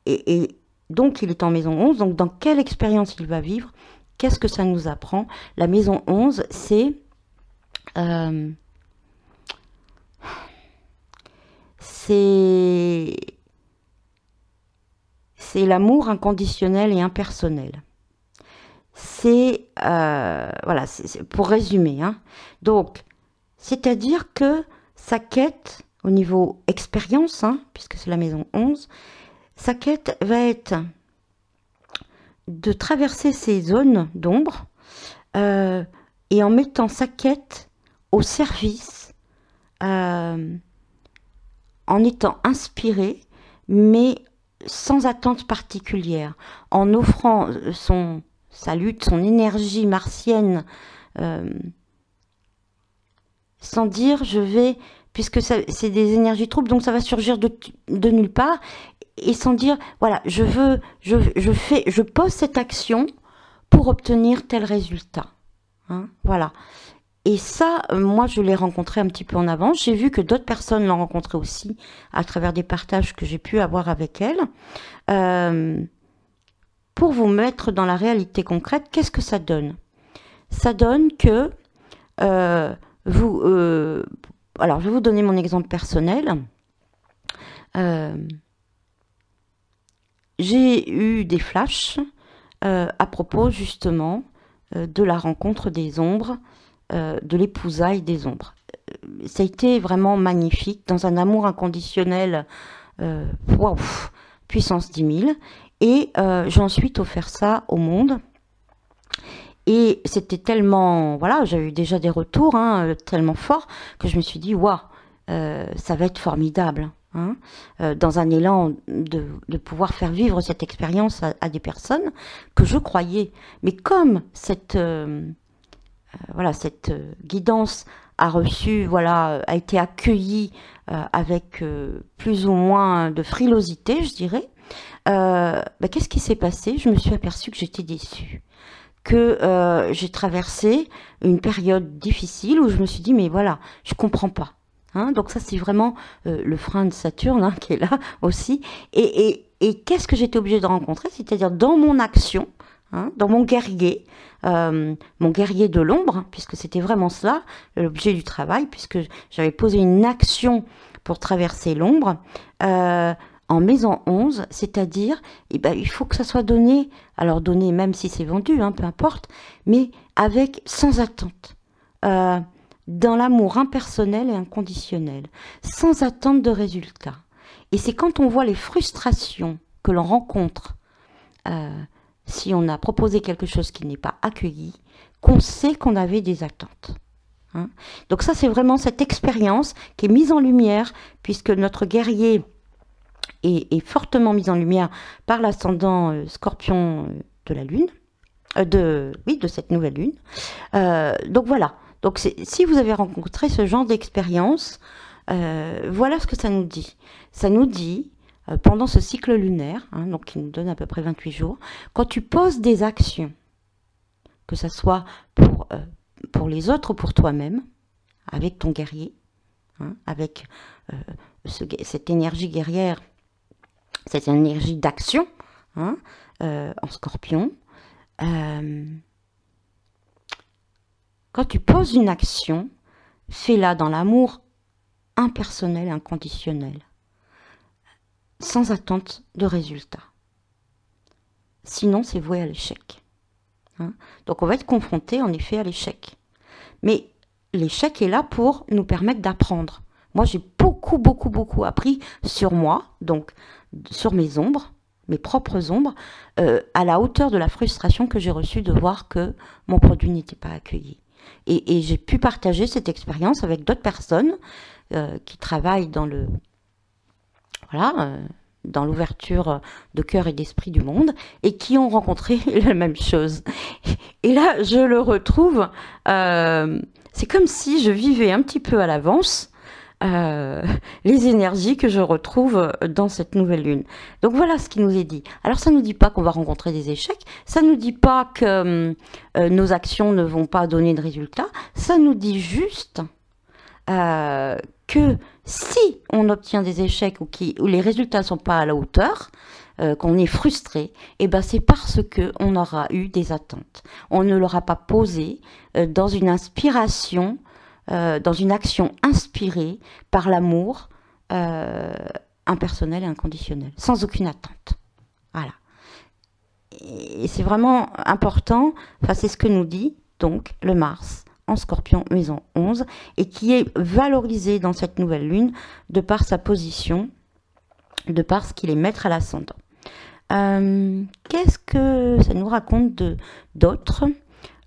Et donc, il est en maison 11. Donc, dans quelle expérience il va vivre? Qu'est-ce que ça nous apprend? La maison 11, c'est l'amour inconditionnel et impersonnel. C'est, voilà, pour résumer. Hein. Donc, c'est-à-dire que sa quête, au niveau expérience, hein, puisque c'est la maison 11, sa quête va être de traverser ces zones d'ombre et en mettant sa quête au service, en étant inspiré, mais sans attente particulière, en offrant sa lutte, son énergie martienne, sans dire je vais, puisque c'est des énergies troubles, donc ça va surgir de nulle part, et sans dire voilà, je pose cette action pour obtenir tel résultat. Hein, voilà. Et ça, moi, je l'ai rencontré un petit peu en avance. J'ai vu que d'autres personnes l'ont rencontré aussi à travers des partages que j'ai pu avoir avec elle. Pour vous mettre dans la réalité concrète, qu'est-ce que ça donne? Ça donne que alors, je vais vous donner mon exemple personnel. J'ai eu des flashs à propos justement de la rencontre des ombres, de l'épousaille des ombres. Ça a été vraiment magnifique, dans un amour inconditionnel, wow, puissance 10 000. Et j'ai ensuite offert ça au monde. Et c'était tellement, voilà, j'avais eu déjà des retours hein, tellement forts que je me suis dit, waouh, ça va être formidable. Hein, dans un élan de pouvoir faire vivre cette expérience à des personnes que je croyais. Mais comme cette guidance a reçu, voilà, a été accueillie avec plus ou moins de frilosité, je dirais, qu'est-ce qui s'est passé? Je me suis aperçue que j'étais déçue, que j'ai traversé une période difficile où je me suis dit, mais voilà, je comprends pas. Hein, donc ça, c'est vraiment le frein de Saturne hein, qui est là aussi. Et qu'est-ce que j'étais obligée de rencontrer? C'est-à-dire dans mon action, hein, dans mon guerrier de l'ombre, puisque c'était vraiment cela, l'objet du travail, puisque j'avais posé une action pour traverser l'ombre, en maison 11, c'est-à-dire, il faut que ça soit donné, alors donné même si c'est vendu, hein, peu importe, mais sans attente. Dans l'amour impersonnel et inconditionnel, sans attente de résultat. Et c'est quand on voit les frustrations que l'on rencontre, si on a proposé quelque chose qui n'est pas accueilli, qu'on sait qu'on avait des attentes. Hein. Donc ça, c'est vraiment cette expérience qui est mise en lumière, puisque notre guerrier est fortement mis en lumière par l'ascendant Scorpion de la Lune, de cette nouvelle Lune. Donc voilà. Donc, si vous avez rencontré ce genre d'expérience, voilà ce que ça nous dit. Ça nous dit, pendant ce cycle lunaire, hein, donc qui nous donne à peu près 28 jours, quand tu poses des actions, que ce soit pour les autres ou pour toi-même, avec ton guerrier, hein, avec cette énergie guerrière, cette énergie d'action, hein, en Scorpion, quand tu poses une action, fais-la dans l'amour impersonnel et inconditionnel, sans attente de résultat. Sinon, c'est voué à l'échec. Hein. Donc, on va être confronté, en effet, à l'échec. Mais l'échec est là pour nous permettre d'apprendre. Moi, j'ai beaucoup appris sur moi, donc sur mes ombres, mes propres ombres, à la hauteur de la frustration que j'ai reçue de voir que mon produit n'était pas accueilli. Et j'ai pu partager cette expérience avec d'autres personnes qui travaillent dans le... Voilà, dans l'ouverture de cœur et d'esprit du monde, et qui ont rencontré la même chose. Et là, je le retrouve, c'est comme si je vivais un petit peu à l'avance les énergies que je retrouve dans cette nouvelle lune. Donc voilà ce qui nous est dit. Alors ça ne nous dit pas qu'on va rencontrer des échecs, ça ne nous dit pas que nos actions ne vont pas donner de résultats, ça nous dit juste que si on obtient des échecs ou les résultats ne sont pas à la hauteur, qu'on est frustré, et ben c'est parce que on aura eu des attentes. On ne l'aura pas posé dans une inspiration, dans une action inspirée par l'amour impersonnel et inconditionnel, sans aucune attente. Voilà. Et c'est vraiment important, enfin c'est ce que nous dit donc le Mars en Scorpion, maison 11, et qui est valorisé dans cette nouvelle lune de par sa position, de par ce qu'il est maître à l'ascendant. Qu'est-ce que ça nous raconte d'autres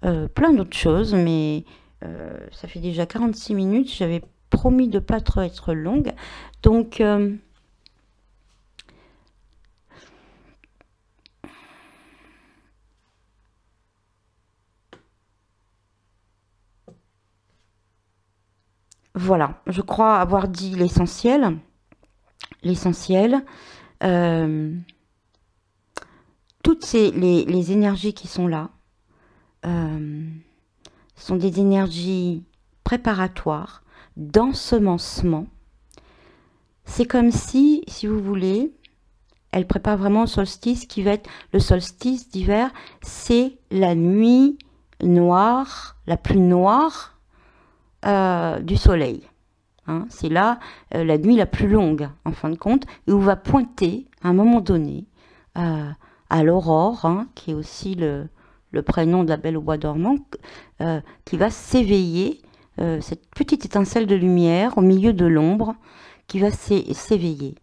plein d'autres choses, mais ça fait déjà 46 minutes, j'avais promis de ne pas trop être longue, donc voilà, je crois avoir dit l'essentiel. L'essentiel, toutes les énergies qui sont là sont des énergies préparatoires, d'ensemencement. C'est comme si vous voulez, elle prépare vraiment le solstice qui va être le solstice d'hiver, c'est la nuit noire, la plus noire du soleil. Hein, c'est là la nuit la plus longue, en fin de compte, et où va pointer, à un moment donné, à l'aurore, hein, qui est aussi le prénom de la Belle au bois dormant, qui va s'éveiller, cette petite étincelle de lumière au milieu de l'ombre, qui va s'éveiller.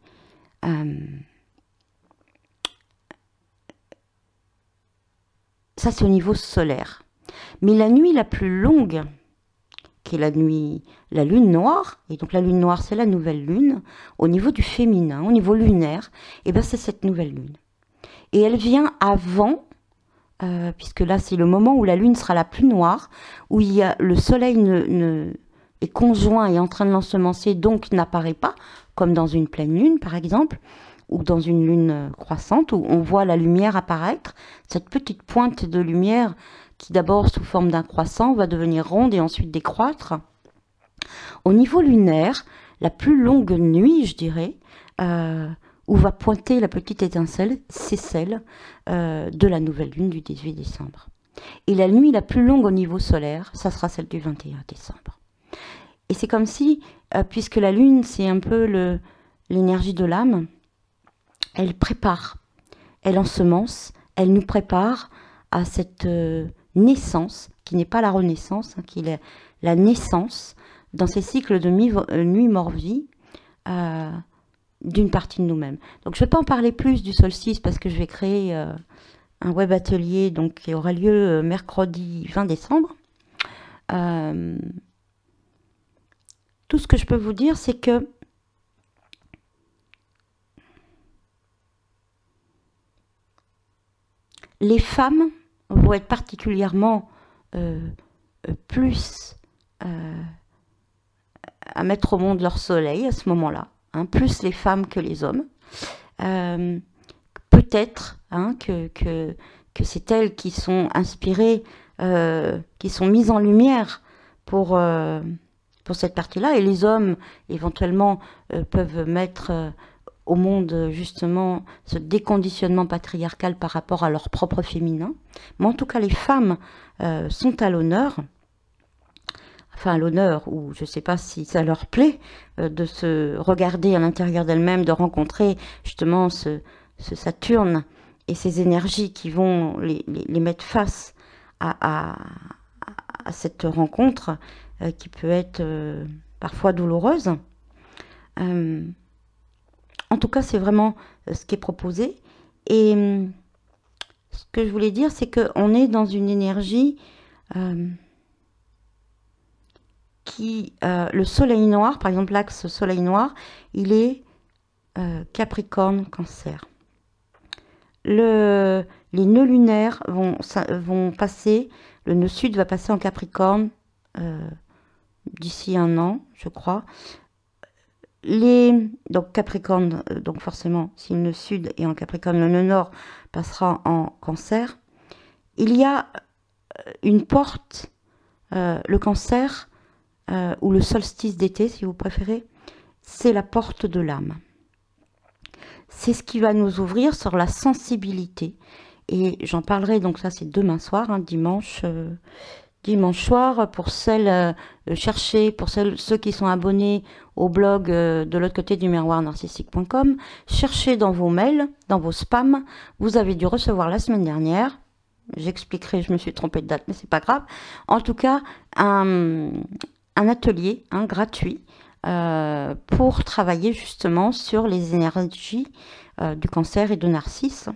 Ça, c'est au niveau solaire. Mais la nuit la plus longue, qui est la lune noire, et donc la lune noire, c'est la nouvelle lune, au niveau du féminin, au niveau lunaire, et ben c'est cette nouvelle lune. Et elle vient avant, puisque là, c'est le moment où la lune sera la plus noire, où il y a, le soleil est conjoint et en train de l'ensemencer, donc n'apparaît pas, comme dans une pleine lune, par exemple, ou dans une lune croissante, où on voit la lumière apparaître, cette petite pointe de lumière qui d'abord sous forme d'un croissant va devenir ronde et ensuite décroître. Au niveau lunaire, la plus longue nuit, je dirais, où va pointer la petite étincelle, c'est celle de la nouvelle lune du 18 décembre. Et la nuit la plus longue au niveau solaire, ça sera celle du 21 décembre. Et c'est comme si, puisque la lune, c'est un peu l'énergie de l'âme, elle prépare, elle ensemence, elle nous prépare à cette naissance, qui n'est pas la renaissance, hein, qui est la naissance, dans ces cycles de nuit, mort, vie, d'une partie de nous-mêmes. Donc je ne vais pas en parler plus du solstice, parce que je vais créer un web atelier donc, qui aura lieu mercredi 20 décembre. Tout ce que je peux vous dire, c'est que les femmes vont être particulièrement plus à mettre au monde leur soleil à ce moment-là, hein, plus les femmes que les hommes. Peut-être hein, que c'est elles qui sont inspirées, qui sont mises en lumière pour cette partie-là, et les hommes éventuellement peuvent mettre au monde justement ce déconditionnement patriarcal par rapport à leur propre féminin. Mais en tout cas, les femmes sont à l'honneur, enfin à l'honneur, ou je ne sais pas si ça leur plaît, de se regarder à l'intérieur d'elles-mêmes, de rencontrer justement ce Saturne et ces énergies qui vont les mettre face à cette rencontre qui peut être parfois douloureuse. En tout cas, c'est vraiment ce qui est proposé. Et ce que je voulais dire, c'est qu'on est dans une énergie le soleil noir, par exemple l'axe soleil noir, il est Capricorne, Cancer. Les nœuds lunaires vont passer, le nœud sud va passer en Capricorne d'ici 1 an, je crois. Donc Capricorne, donc forcément, si le nœud sud est en Capricorne, le nœud nord passera en Cancer. Il y a une porte, le Cancer, ou le solstice d'été, si vous préférez, c'est la porte de l'âme. C'est ce qui va nous ouvrir sur la sensibilité. Et j'en parlerai, donc ça c'est demain soir, hein, dimanche soir, pour pour ceux qui sont abonnés au blog de l'autre côté du miroir narcissique.com, cherchez dans vos mails, dans vos spams, vous avez dû recevoir la semaine dernière, j'expliquerai, je me suis trompée de date, mais c'est pas grave, en tout cas, un atelier gratuit pour travailler justement sur les énergies du Cancer et de Narcisse,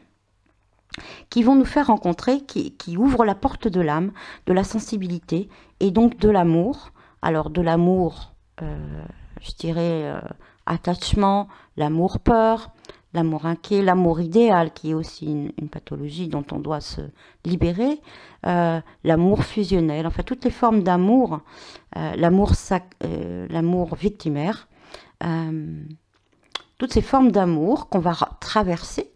qui vont nous faire rencontrer, qui ouvrent la porte de l'âme, de la sensibilité et donc de l'amour. Alors de l'amour, je dirais attachement, l'amour peur, l'amour inquiet, l'amour idéal qui est aussi une pathologie dont on doit se libérer, l'amour fusionnel, enfin toutes les formes d'amour, l'amour victimaire, toutes ces formes d'amour qu'on va traverser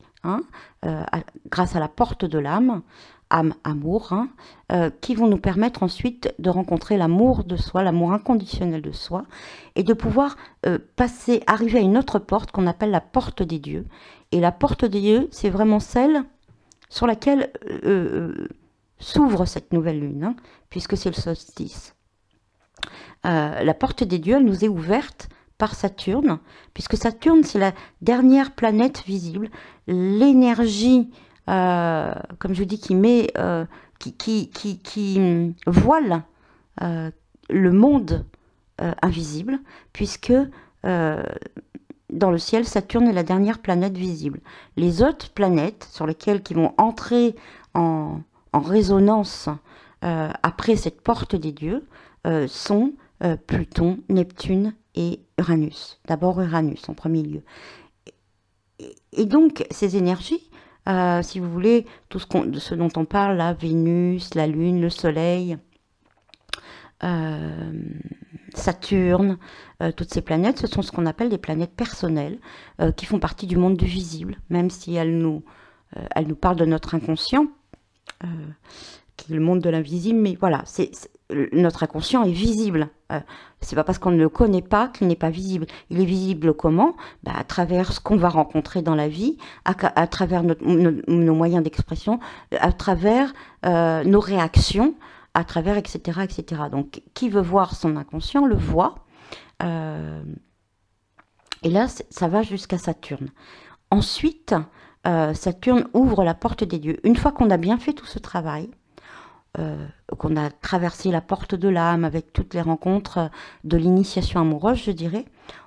grâce à la porte de l'âme, amour, qui vont nous permettre ensuite de rencontrer l'amour de soi, l'amour inconditionnel de soi, et de pouvoir arriver à une autre porte qu'on appelle la porte des dieux. Et la porte des dieux, c'est vraiment celle sur laquelle s'ouvre cette nouvelle lune, puisque c'est le solstice. La porte des dieux, elle nous est ouverte par Saturne, puisque Saturne, c'est la dernière planète visible, l'énergie, comme je dis, qui voile le monde invisible, puisque dans le ciel, Saturne est la dernière planète visible. Les autres planètes qui vont entrer en résonance après cette porte des dieux sont Pluton, Neptune et Uranus. D'abord Uranus en premier lieu. Et donc ces énergies, si vous voulez, tout ce dont on parle, la Vénus, la Lune, le Soleil, Saturne, toutes ces planètes, ce sont ce qu'on appelle des planètes personnelles, qui font partie du monde du visible, même si elles nous parlent de notre inconscient, qui est le monde de l'invisible, mais voilà, notre inconscient est visible. C'est pas parce qu'on ne le connaît pas qu'il n'est pas visible. Il est visible comment? À travers ce qu'on va rencontrer dans la vie, à travers nos moyens d'expression, à travers nos réactions, à travers etc., etc. Donc, qui veut voir son inconscient le voit. Et là, ça va jusqu'à Saturne. Ensuite, Saturne ouvre la porte des dieux. Une fois qu'on a bien fait tout ce travail, qu'on a traversé la porte de l'âme avec toutes les rencontres de l'initiation amoureuse, je dirais,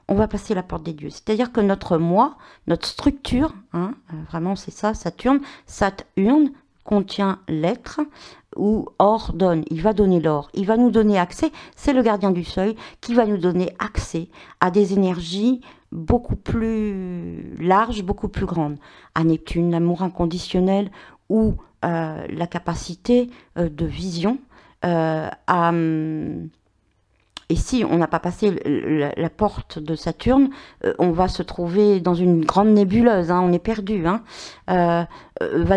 on va passer la porte des dieux. C'est-à-dire que notre moi, notre structure, vraiment c'est ça, Saturne contient l'être ou ordonne, il va donner l'or, il va nous donner accès, c'est le gardien du seuil qui va nous donner accès à des énergies beaucoup plus larges, beaucoup plus grandes. À Neptune, l'amour inconditionnel ou la capacité de vision. Et si on n'a pas passé la porte de Saturne, on va se trouver dans une grande nébuleuse, on est perdu. Va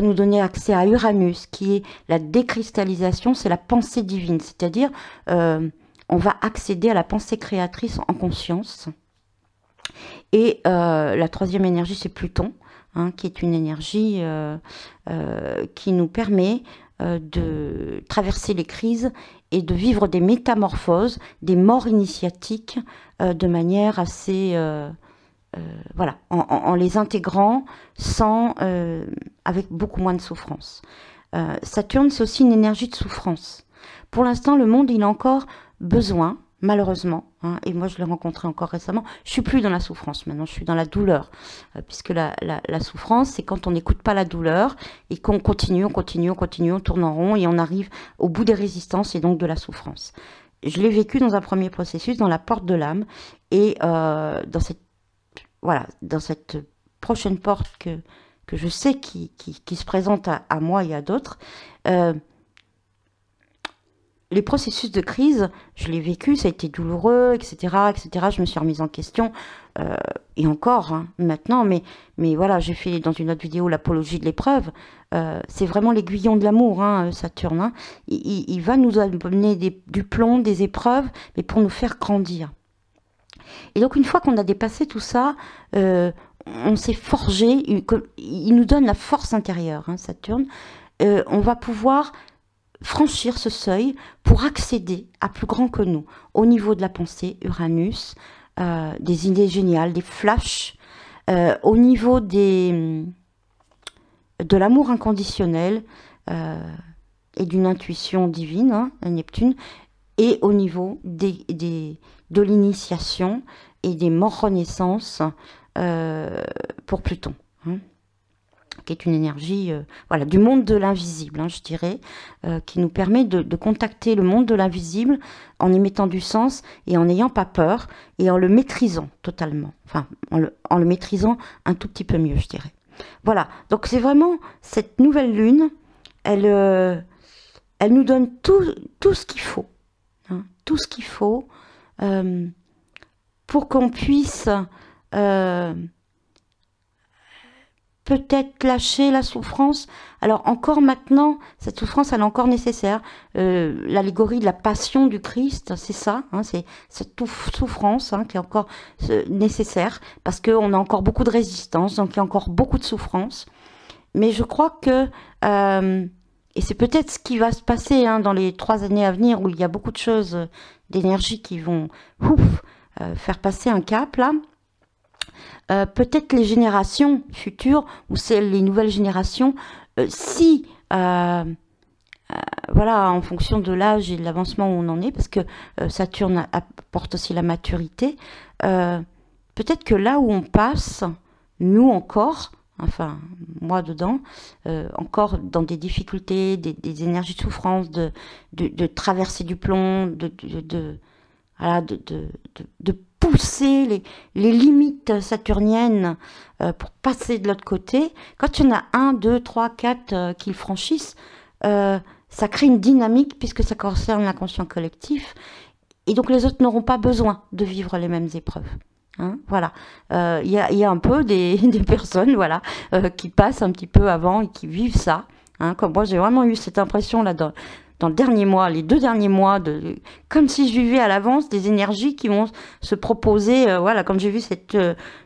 nous donner accès à Uranus, qui est la décristallisation, c'est la pensée divine, c'est-à-dire on va accéder à la pensée créatrice en conscience. Et la troisième énergie, c'est Pluton, qui est une énergie qui nous permet de traverser les crises et de vivre des métamorphoses, des morts initiatiques de manière assez... voilà, en les intégrant avec beaucoup moins de souffrance. Saturne, c'est aussi une énergie de souffrance. Pour l'instant, le monde, il a encore besoin malheureusement, hein, et moi je l'ai rencontré encore récemment, je suis plus dans la souffrance maintenant, je suis dans la douleur, puisque la souffrance, c'est quand on n'écoute pas la douleur et qu'on continue, on tourne en rond et on arrive au bout des résistances et donc de la souffrance. Je l'ai vécu dans un premier processus, dans la porte de l'âme, et dans cette prochaine porte que je sais qui se présente à moi et à d'autres. Les processus de crise, je l'ai vécu, ça a été douloureux, etc., etc. Je me suis remise en question, et encore, hein, maintenant, mais voilà, j'ai fait dans une autre vidéo l'apologie de l'épreuve. C'est vraiment l'aiguillon de l'amour, hein, Saturne. Hein. Il va nous amener du plomb, des épreuves, mais pour nous faire grandir. Et donc, une fois qu'on a dépassé tout ça, on s'est forgé, il nous donne la force intérieure, hein, Saturne. On va pouvoir franchir ce seuil pour accéder à plus grand que nous, au niveau de la pensée, Uranus, des idées géniales, des flashs, au niveau de l'amour inconditionnel et d'une intuition divine, hein, Neptune, et au niveau de l'initiation et des morts renaissances pour Pluton. Hein, qui est une énergie voilà, du monde de l'invisible, hein, je dirais, qui nous permet de contacter le monde de l'invisible en y mettant du sens et en n'ayant pas peur et en le maîtrisant totalement, enfin en le maîtrisant un tout petit peu mieux, je dirais. Voilà, donc c'est vraiment cette nouvelle lune, elle nous donne tout ce qu'il faut, hein, tout ce qu'il faut pour qu'on puisse peut-être lâcher la souffrance. Alors encore maintenant, cette souffrance, elle est encore nécessaire. L'allégorie de la passion du Christ, c'est ça, hein, c'est cette souffrance, hein, qui est encore nécessaire, parce qu'on a encore beaucoup de résistance, donc il y a encore beaucoup de souffrance. Mais je crois que, et c'est peut-être ce qui va se passer, hein, dans les 3 années à venir, où il y a beaucoup de choses, d'énergie qui vont faire passer un cap, là. Peut-être les générations futures, ou les nouvelles générations, si, voilà, en fonction de l'âge et de l'avancement où on en est, parce que Saturne apporte aussi la maturité, peut-être que là où on passe, nous encore, enfin, moi dedans, encore dans des difficultés, des énergies de souffrance, de traverser du plomb, de pousser les limites saturniennes pour passer de l'autre côté. Quand il y en a 1, 2, 3, 4 qui le franchissent, ça crée une dynamique puisque ça concerne l'inconscient collectif. Et donc les autres n'auront pas besoin de vivre les mêmes épreuves. Hein, voilà. Il y a un peu des personnes, voilà, qui passent un petit peu avant et qui vivent ça. Hein, comme moi, j'ai vraiment eu cette impression là dans le dernier mois, les 2 derniers mois, comme si je vivais à l'avance des énergies qui vont se proposer. Voilà, quand j'ai vu cette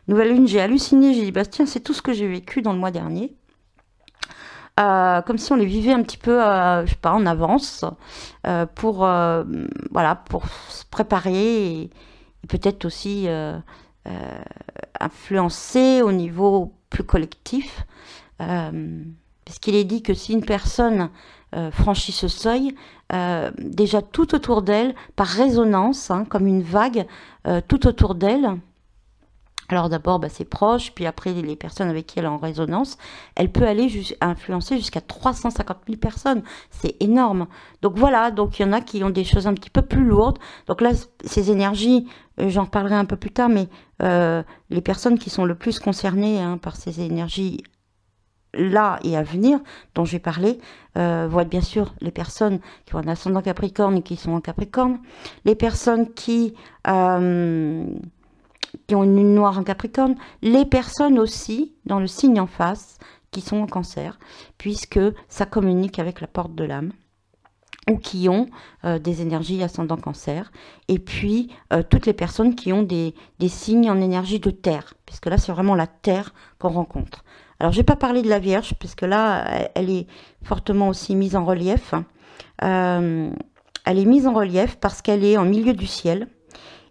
nouvelle lune, j'ai halluciné. J'ai dit, bah, tiens, c'est tout ce que j'ai vécu dans le mois dernier. Comme si on les vivait un petit peu, je sais pas, en avance, pour voilà, pour se préparer et peut-être aussi influencer au niveau plus collectif. Puisqu'il est dit que si une personne franchit ce seuil, déjà tout autour d'elle, par résonance, hein, comme une vague, tout autour d'elle, alors d'abord ses proches, puis après les personnes avec qui elle est en résonance, elle peut aller influencer jusqu'à 350 000 personnes. C'est énorme. Donc voilà, donc il y en a qui ont des choses un petit peu plus lourdes. Donc là, ces énergies, j'en reparlerai un peu plus tard, mais les personnes qui sont le plus concernées, hein, par ces énergies là et à venir, dont j'ai parlé, vont être bien sûr les personnes qui ont un ascendant Capricorne et qui sont en Capricorne, les personnes qui ont une lune noire en Capricorne, les personnes aussi dans le signe en face qui sont en Cancer, puisque ça communique avec la porte de l'âme, ou qui ont des énergies ascendant Cancer, et puis toutes les personnes qui ont des signes en énergie de terre, puisque là c'est vraiment la terre qu'on rencontre. Alors je n'ai pas parlé de la Vierge, puisque là elle est fortement aussi mise en relief. Elle est mise en relief parce qu'elle est en milieu du ciel,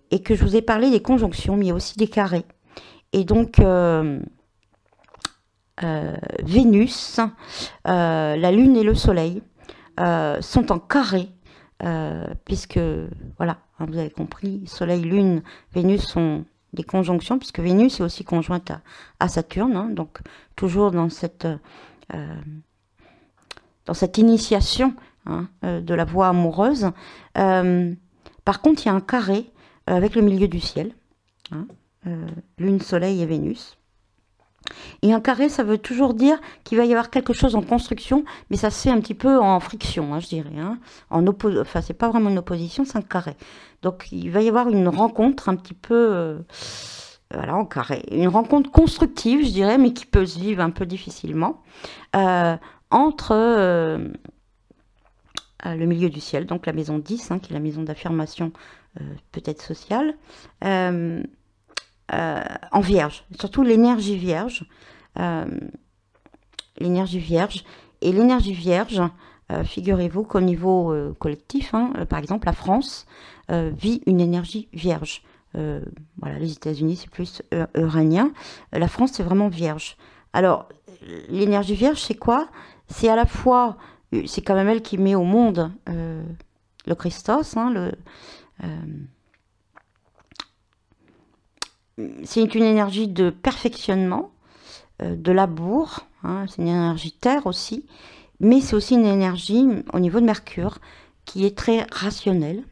et que je vous ai parlé des conjonctions, mais il y a aussi des carrés. Et donc Vénus, la Lune et le Soleil sont en carré puisque, voilà, hein, vous avez compris, Soleil, Lune, Vénus sont des conjonctions, puisque Vénus est aussi conjointe à Saturne, hein, donc toujours dans cette initiation, hein, de la voie amoureuse. Par contre, il y a un carré avec le milieu du ciel, hein, Lune, Soleil et Vénus. Et un carré, ça veut toujours dire qu'il va y avoir quelque chose en construction, mais ça se fait un petit peu en friction, hein, je dirais. Hein, enfin, c'est pas vraiment une opposition, c'est un carré. Donc, il va y avoir une rencontre un petit peu, voilà, en carré. Une rencontre constructive, je dirais, mais qui peut se vivre un peu difficilement, entre le milieu du ciel, donc la maison 10, hein, qui est la maison d'affirmation peut-être sociale, en vierge, surtout l'énergie vierge. L'énergie vierge. Et l'énergie vierge, figurez-vous qu'au niveau collectif, hein, par exemple, la France vit une énergie vierge. Voilà, les États-Unis, c'est plus uranien. La France, c'est vraiment vierge. Alors, l'énergie vierge, c'est quoi? C'est à la fois, c'est quand même elle qui met au monde le Christos, hein, c'est une énergie de perfectionnement, de labour, hein, c'est une énergie terre aussi, mais c'est aussi une énergie au niveau de Mercure qui est très rationnelle,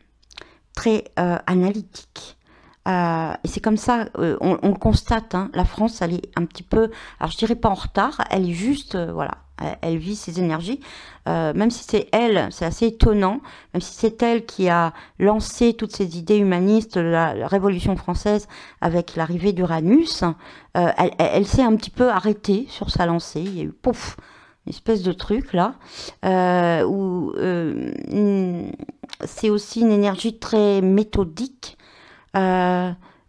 très analytique. Et c'est comme ça, on le constate, hein, la France, elle est un petit peu, alors je dirais pas en retard, elle est juste, voilà, elle vit ses énergies, même si c'est elle, c'est assez étonnant, même si c'est elle qui a lancé toutes ces idées humanistes, la Révolution française avec l'arrivée d'Uranus, elle s'est un petit peu arrêtée sur sa lancée, il y a eu pouf, une espèce de truc là, où c'est aussi une énergie très méthodique,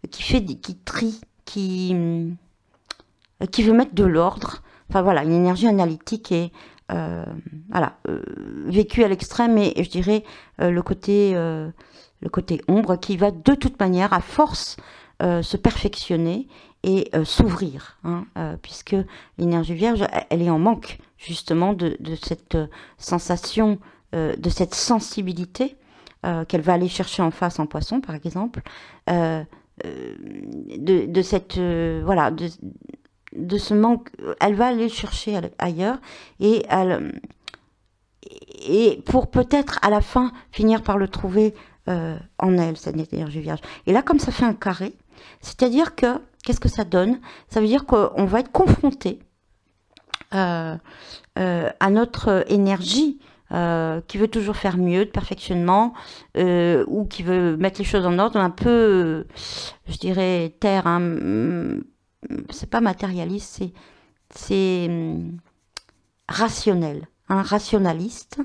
qui trie, qui veut mettre de l'ordre. Enfin voilà, une énergie analytique et voilà, vécue à l'extrême, et je dirais le côté ombre qui va de toute manière, à force, se perfectionner et s'ouvrir, hein, puisque l'énergie vierge, elle est en manque justement de cette sensation, de cette sensibilité qu'elle va aller chercher en face en poisson, par exemple, de cette voilà, de ce manque, elle va aller chercher ailleurs, et pour peut-être à la fin finir par le trouver en elle, cette énergie vierge. Et là, comme ça fait un carré, c'est-à-dire que qu'est-ce que ça donne? Ça veut dire qu'on va être confronté à notre énergie qui veut toujours faire mieux, de perfectionnement, ou qui veut mettre les choses en ordre, un peu, je dirais, terre, hein, c'est pas matérialiste, c'est rationnel, un rationaliste,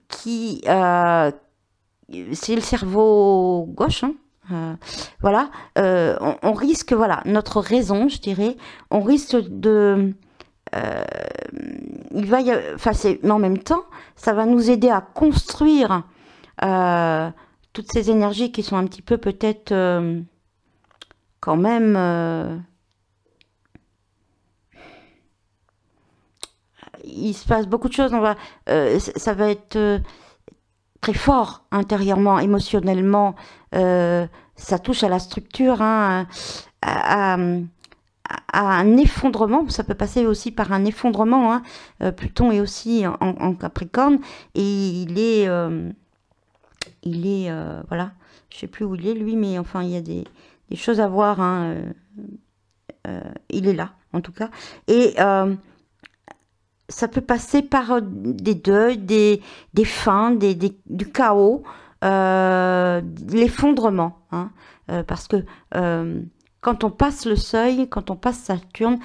qui, c'est le cerveau gauche, hein, voilà, on risque, voilà, notre raison, je dirais, on risque de... il va y avoir, enfin, mais en même temps, ça va nous aider à construire toutes ces énergies qui sont un petit peu peut-être quand même... il se passe beaucoup de choses, ça va être très fort intérieurement, émotionnellement, ça touche à la structure, hein, à un effondrement, ça peut passer aussi par un effondrement, hein. Pluton est aussi en Capricorne, et il est voilà, je sais plus où il est lui, mais enfin il y a des choses à voir, hein, il est là en tout cas, et ça peut passer par des deuils, des fins, du chaos, l'effondrement, hein, parce que quand on passe le seuil, quand on passe Saturne,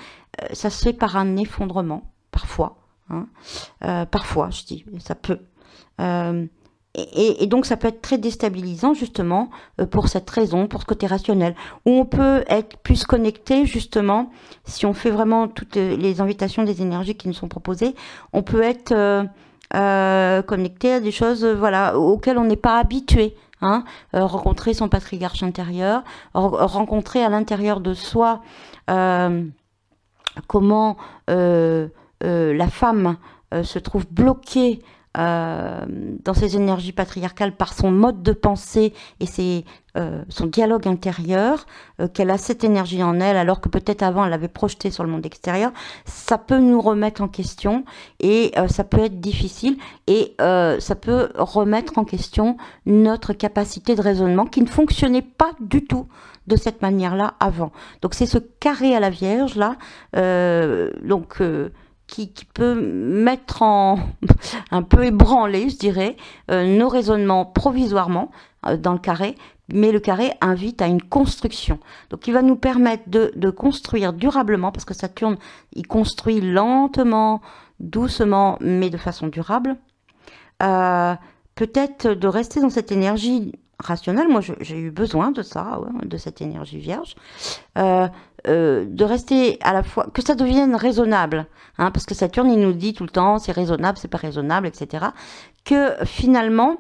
ça se fait par un effondrement, parfois, hein, parfois, je dis, ça peut. Et donc ça peut être très déstabilisant justement pour cette raison, pour ce côté rationnel, où on peut être plus connecté justement, si on fait vraiment toutes les invitations des énergies qui nous sont proposées, on peut être connecté à des choses voilà, auxquelles on n'est pas habitué, hein, rencontrer son patriarche intérieur, rencontrer à l'intérieur de soi comment la femme se trouve bloquée dans ces énergies patriarcales par son mode de pensée et son dialogue intérieur, qu'elle a cette énergie en elle, alors que peut-être avant elle l'avait projetée sur le monde extérieur, ça peut nous remettre en question et ça peut être difficile et ça peut remettre en question notre capacité de raisonnement qui ne fonctionnait pas du tout de cette manière-là avant. Donc c'est ce carré à la Vierge là, qui peut mettre en un peu ébranlé, je dirais, nos raisonnements provisoirement dans le carré, mais le carré invite à une construction. Donc il va nous permettre de construire durablement, parce que Saturne, il construit lentement, doucement, mais de façon durable. Peut-être de rester dans cette énergie rationnelle. Moi, j'ai eu besoin de ça, ouais, de cette énergie vierge. De rester à la fois, que ça devienne raisonnable, hein, parce que Saturne, il nous dit tout le temps, c'est raisonnable, c'est pas raisonnable, etc. Que finalement,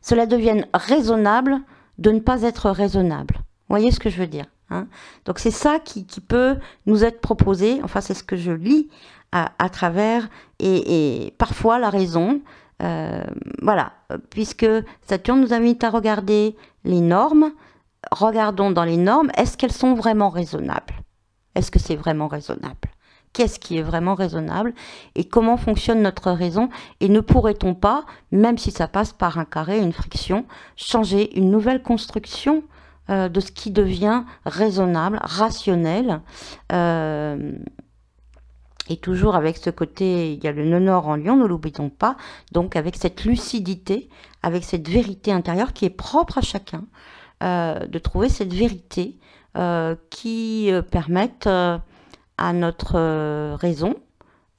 cela devienne raisonnable de ne pas être raisonnable. Vous voyez ce que je veux dire, hein? Donc c'est ça qui peut nous être proposé, enfin c'est ce que je lis à travers, et parfois la raison, voilà, puisque Saturne nous invite à regarder les normes. Regardons dans les normes, est-ce qu'elles sont vraiment raisonnables? Est-ce que c'est vraiment raisonnable? Qu'est-ce qui est vraiment raisonnable? Et comment fonctionne notre raison? Et ne pourrait-on pas, même si ça passe par un carré, une friction, changer une nouvelle construction de ce qui devient raisonnable, rationnel, et toujours avec ce côté, il y a le nœud nord en Lion, ne l'oublions pas, donc avec cette lucidité, avec cette vérité intérieure qui est propre à chacun, de trouver cette vérité qui permette à notre raison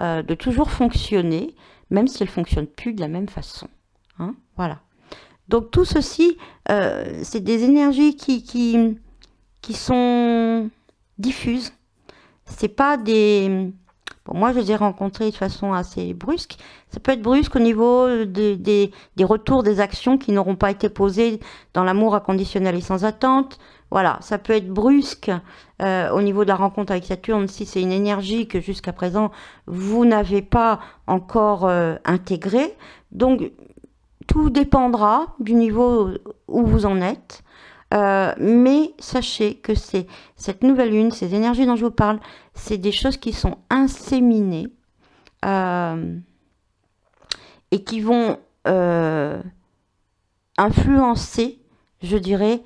de toujours fonctionner, même si elle ne fonctionne plus de la même façon, hein, voilà. Donc tout ceci, c'est des énergies qui sont diffuses. C'est pas des... Bon, moi, je les ai rencontrées de façon assez brusque. Ça peut être brusque au niveau des retours des actions qui n'auront pas été posées dans l'amour inconditionnel et sans attente. Voilà, ça peut être brusque au niveau de la rencontre avec Saturne si c'est une énergie que jusqu'à présent, vous n'avez pas encore intégrée. Donc, tout dépendra du niveau où vous en êtes. Mais sachez que c'est cette nouvelle lune, ces énergies dont je vous parle, c'est des choses qui sont inséminées et qui vont influencer, je dirais,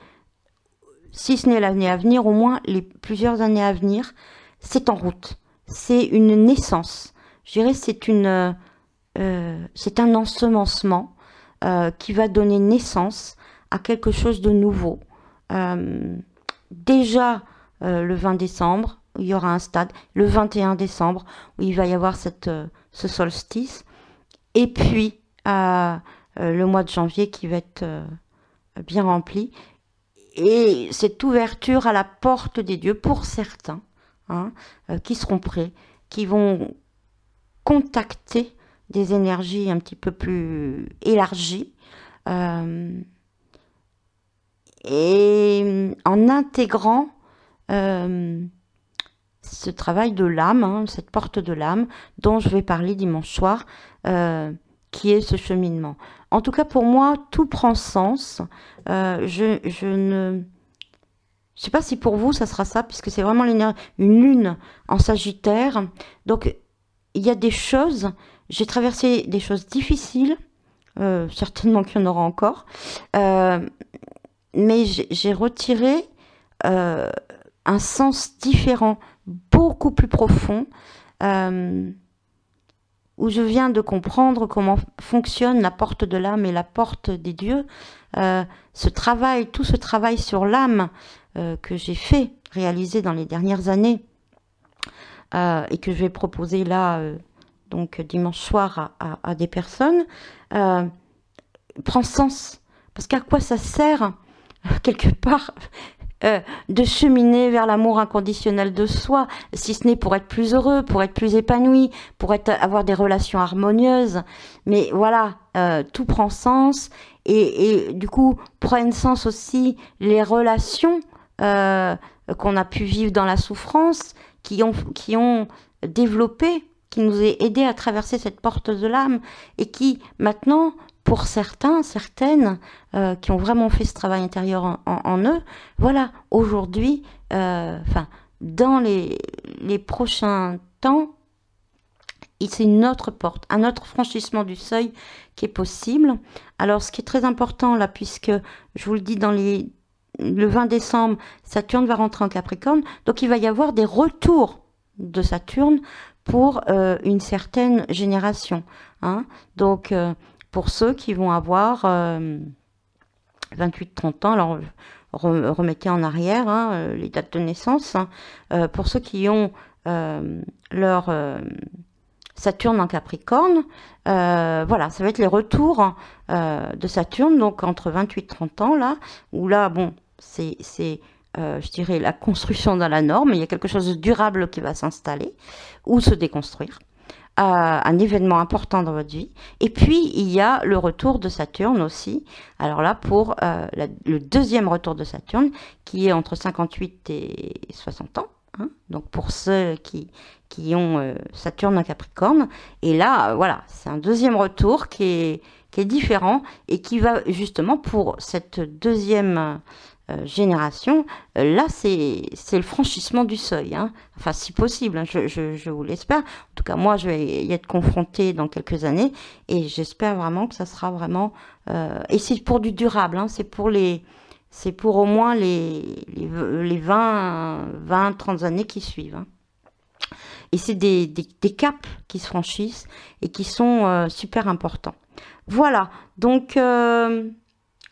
si ce n'est l'année à venir, au moins les plusieurs années à venir. C'est en route. C'est une naissance. Je dirais c'est un ensemencement qui va donner naissance à quelque chose de nouveau. Déjà le 20 décembre, il y aura un stade, le 21 décembre, où il va y avoir ce solstice, et puis le mois de janvier qui va être bien rempli, et cette ouverture à la porte des dieux pour certains, hein, qui seront prêts, qui vont contacter des énergies un petit peu plus élargies, et en intégrant ce travail de l'âme, hein, cette porte de l'âme dont je vais parler dimanche soir, qui est ce cheminement. En tout cas, pour moi, tout prend sens. Je ne sais pas si pour vous, ça sera ça, puisque c'est vraiment une lune en Sagittaire. Donc, il y a des choses, j'ai traversé des choses difficiles, certainement qu'il y en aura encore, mais j'ai retiré un sens différent, beaucoup plus profond, où je viens de comprendre comment fonctionne la porte de l'âme et la porte des dieux. Tout ce travail sur l'âme que j'ai fait, réaliser dans les dernières années, et que je vais proposer là, donc dimanche soir à des personnes, prend sens. Parce qu'à quoi ça sert, quelque part, de cheminer vers l'amour inconditionnel de soi, si ce n'est pour être plus heureux, pour être plus épanoui, pour avoir des relations harmonieuses. Mais voilà, tout prend sens, et du coup prennent sens aussi les relations qu'on a pu vivre dans la souffrance, qui ont développé qui nous a aidés à traverser cette porte de l'âme et qui, maintenant, pour certains, certaines, qui ont vraiment fait ce travail intérieur en eux, voilà, aujourd'hui, dans les prochains temps, c'est une autre porte, un autre franchissement du seuil qui est possible. Alors, ce qui est très important là, puisque je vous le dis, le 20 décembre, Saturne va rentrer en Capricorne, donc il va y avoir des retours de Saturne pour une certaine génération. Hein. Donc, pour ceux qui vont avoir 28-30 ans, alors remettez en arrière hein, les dates de naissance, hein, pour ceux qui ont leur Saturne en Capricorne, voilà, ça va être les retours de Saturne, donc entre 28 et 30 ans, là, où là, bon, c'est je dirais, la construction dans la norme, il y a quelque chose de durable qui va s'installer, ou se déconstruire. Un événement important dans votre vie. Et puis, il y a le retour de Saturne aussi. Alors là, pour le deuxième retour de Saturne, qui est entre 58 et 60 ans. Hein, donc, pour ceux qui ont Saturne en Capricorne. Et là, voilà, c'est un deuxième retour qui est différent et qui va justement pour cette deuxième génération, là c'est le franchissement du seuil, hein. Enfin si possible, hein, je vous l'espère. En tout cas moi je vais y être confrontée dans quelques années et j'espère vraiment que ça sera vraiment et c'est pour du durable, hein, c'est pour au moins les 20-30 années qui suivent, hein. Et c'est des caps qui se franchissent et qui sont super importants. Voilà, donc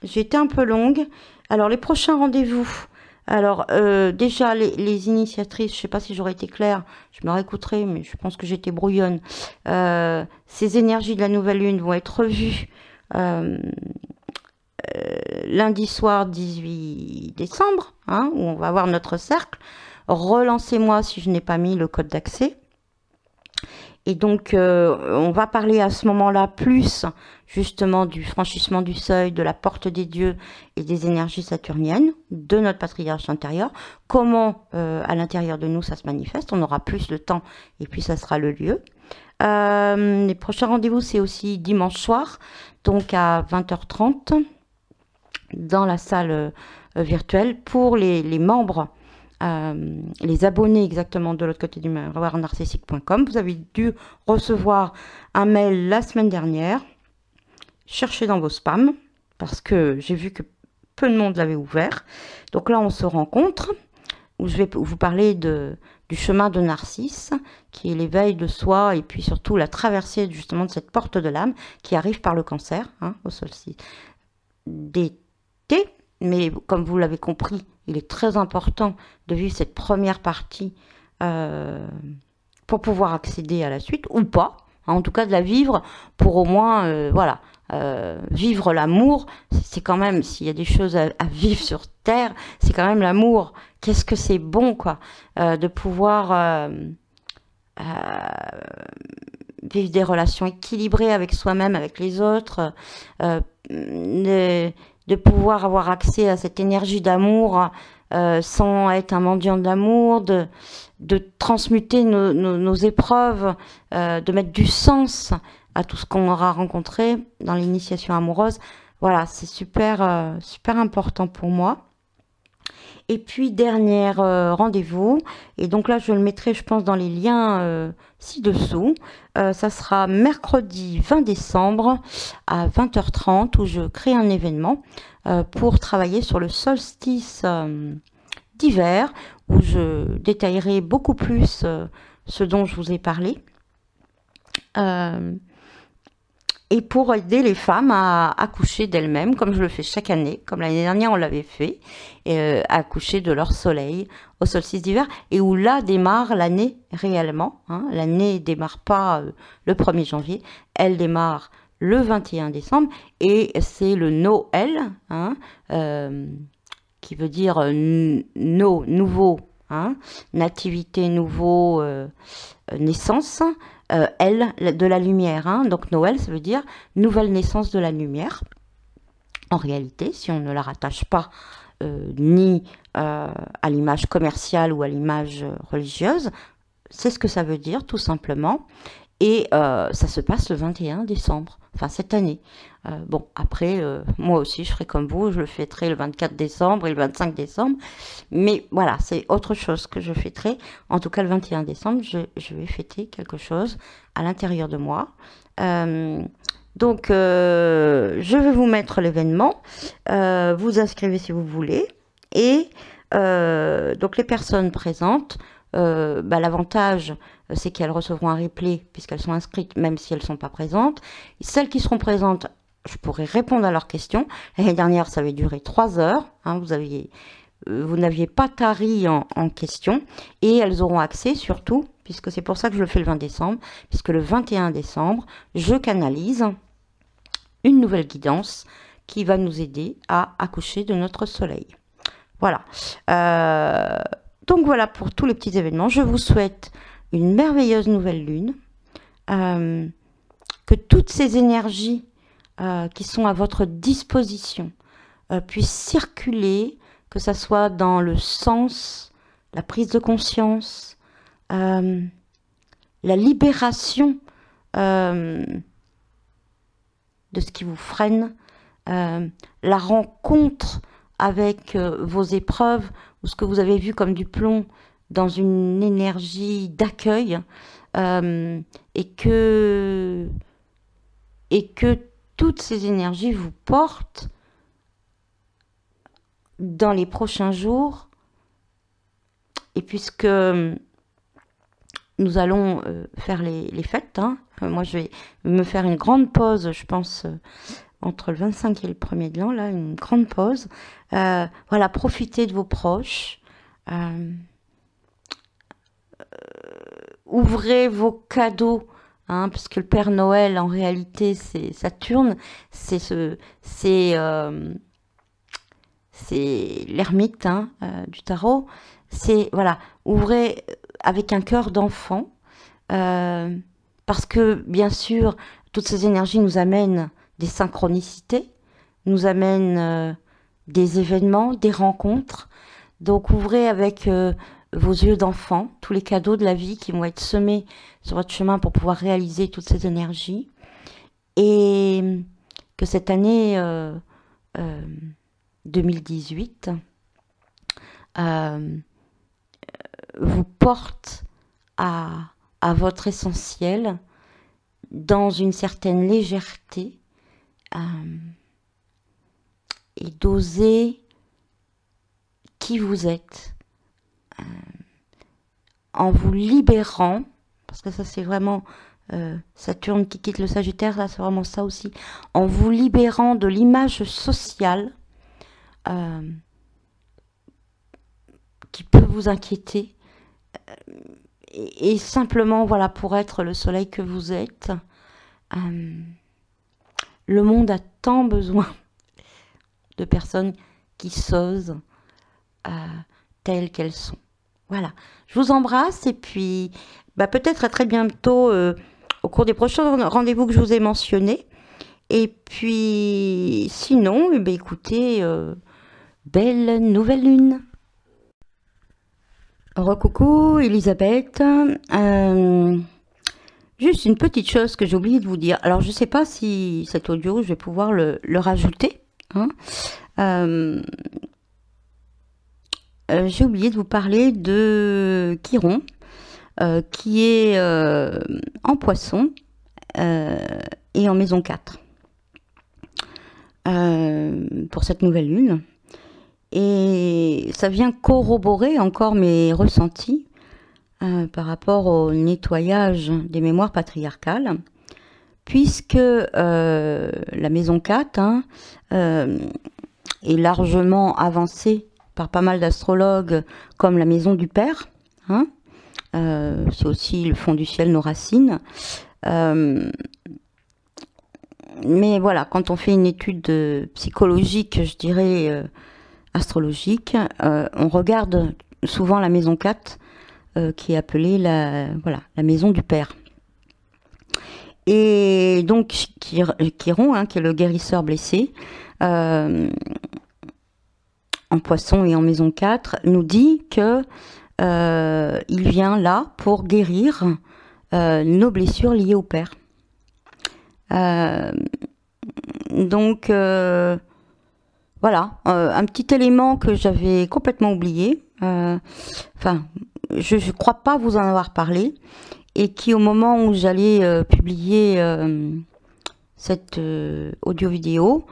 j'ai été un peu longue. Alors, les prochains rendez-vous. Alors, déjà, les initiatrices, je ne sais pas si j'aurais été claire, je me réécouterai, mais je pense que j'étais brouillonne. Ces énergies de la nouvelle lune vont être revues lundi soir 18 décembre, hein, où on va avoir notre cercle. Relancez-moi si je n'ai pas mis le code d'accès. Et donc, on va parler à ce moment-là plus justement du franchissement du seuil, de la porte des dieux et des énergies saturniennes, de notre patriarche intérieur, comment à l'intérieur de nous ça se manifeste, on aura plus de temps et puis ça sera le lieu. Les prochains rendez-vous, c'est aussi dimanche soir, donc à 20h30, dans la salle virtuelle pour les membres. Les abonnés exactement de l'autre côté du miroir narcissique.com. Vous avez dû recevoir un mail la semaine dernière. Cherchez dans vos spams parce que j'ai vu que peu de monde l'avait ouvert. Donc là, on se rencontre où je vais vous parler du chemin de Narcisse, qui est l'éveil de soi et puis surtout la traversée justement de cette porte de l'âme qui arrive par le cancer, hein, au solstice d'été. Mais comme vous l'avez compris, il est très important de vivre cette première partie pour pouvoir accéder à la suite, ou pas. Hein, en tout cas, de la vivre pour au moins, voilà, vivre l'amour. C'est quand même, s'il y a des choses à vivre sur Terre, c'est quand même l'amour. Qu'est-ce que c'est bon, quoi, de pouvoir vivre des relations équilibrées avec soi-même, avec les autres, de pouvoir avoir accès à cette énergie d'amour sans être un mendiant d'amour, de transmuter nos épreuves, de mettre du sens à tout ce qu'on aura rencontré dans l'initiation amoureuse. Voilà, c'est super, super important pour moi. Et puis, dernier rendez-vous, et donc là, je le mettrai, je pense, dans les liens ci-dessous. Ça sera mercredi 20 décembre à 20h30, où je crée un événement pour travailler sur le solstice d'hiver, où je détaillerai beaucoup plus ce dont je vous ai parlé. Et pour aider les femmes à accoucher d'elles-mêmes, comme je le fais chaque année, comme l'année dernière on l'avait fait, à accoucher de leur soleil au solstice d'hiver, et où là démarre l'année réellement. Hein. L'année démarre pas le 1er janvier, elle démarre le 21 décembre, et c'est le Noël, hein, qui veut dire nouveau, hein, nativité, nouveau, naissance. Elle, de la lumière, hein. Donc Noël, ça veut dire nouvelle naissance de la lumière. En réalité, si on ne la rattache pas ni à l'image commerciale ou à l'image religieuse, c'est ce que ça veut dire, tout simplement. Et ça se passe le 21 décembre, enfin cette année. Bon, après, moi aussi, je ferai comme vous, je le fêterai le 24 décembre et le 25 décembre. Mais voilà, c'est autre chose que je fêterai. En tout cas, le 21 décembre, je vais fêter quelque chose à l'intérieur de moi. Donc, je vais vous mettre l'événement. Vous inscrivez si vous voulez. Et donc, les personnes présentes, l'avantage, c'est qu'elles recevront un replay puisqu'elles sont inscrites, même si elles ne sont pas présentes. Celles qui seront présentes, je pourrai répondre à leurs questions. L'année dernière, ça avait duré 3 heures. Hein, vous n'aviez pas tari en questions. Et elles auront accès surtout, puisque c'est pour ça que je le fais le 20 décembre, puisque le 21 décembre, je canalise une nouvelle guidance qui va nous aider à accoucher de notre soleil. Voilà. Donc voilà pour tous les petits événements. Je vous souhaite une merveilleuse nouvelle lune. Que toutes ces énergies qui sont à votre disposition puissent circuler, que ça soit dans le sens, la prise de conscience, la libération de ce qui vous freine, la rencontre avec vos épreuves ou ce que vous avez vu comme du plomb dans une énergie d'accueil et que toutes ces énergies vous portent dans les prochains jours. Et puisque nous allons faire les fêtes, hein, moi je vais me faire une grande pause, je pense, entre le 25 et le 1er de l'an, là, une grande pause. Voilà, profitez de vos proches. Ouvrez vos cadeaux, hein, parce que le Père Noël, en réalité, c'est Saturne, c'est l'ermite, hein, du tarot. C'est, voilà, ouvrez avec un cœur d'enfant, parce que, bien sûr, toutes ces énergies nous amènent des synchronicités, nous amènent des événements, des rencontres. Donc, ouvrez avec vos yeux d'enfant tous les cadeaux de la vie qui vont être semés sur votre chemin pour pouvoir réaliser toutes ces énergies. Et que cette année 2018 vous porte à votre essentiel dans une certaine légèreté et d'oser qui vous êtes en vous libérant, parce que ça c'est vraiment Saturne qui quitte le Sagittaire, là c'est vraiment ça aussi, en vous libérant de l'image sociale qui peut vous inquiéter, et simplement, voilà, pour être le soleil que vous êtes. Le monde a tant besoin de personnes qui s'osent telles qu'elles sont. Voilà, je vous embrasse et puis peut-être à très bientôt au cours des prochains rendez-vous que je vous ai mentionnés. Et puis sinon, écoutez, belle nouvelle lune. Recoucou Elisabeth, juste une petite chose que j'ai oublié de vous dire. Alors je ne sais pas si cet audio je vais pouvoir le rajouter, hein. J'ai oublié de vous parler de Chiron, qui est en Poisson et en maison 4 pour cette nouvelle lune. Et ça vient corroborer encore mes ressentis par rapport au nettoyage des mémoires patriarcales, puisque la maison 4 hein, est largement avancée par pas mal d'astrologues comme la maison du Père. Hein, c'est aussi le fond du ciel, nos racines. Mais voilà, quand on fait une étude psychologique, je dirais astrologique, on regarde souvent la maison 4 qui est appelée la maison du Père. Et donc Chiron, hein, qui est le guérisseur blessé, en Poisson et en maison 4, nous dit que il vient là pour guérir nos blessures liées au père. Donc voilà, un petit élément que j'avais complètement oublié. Enfin, je ne crois pas vous en avoir parlé, et qui, au moment où j'allais publier cette audio-vidéo,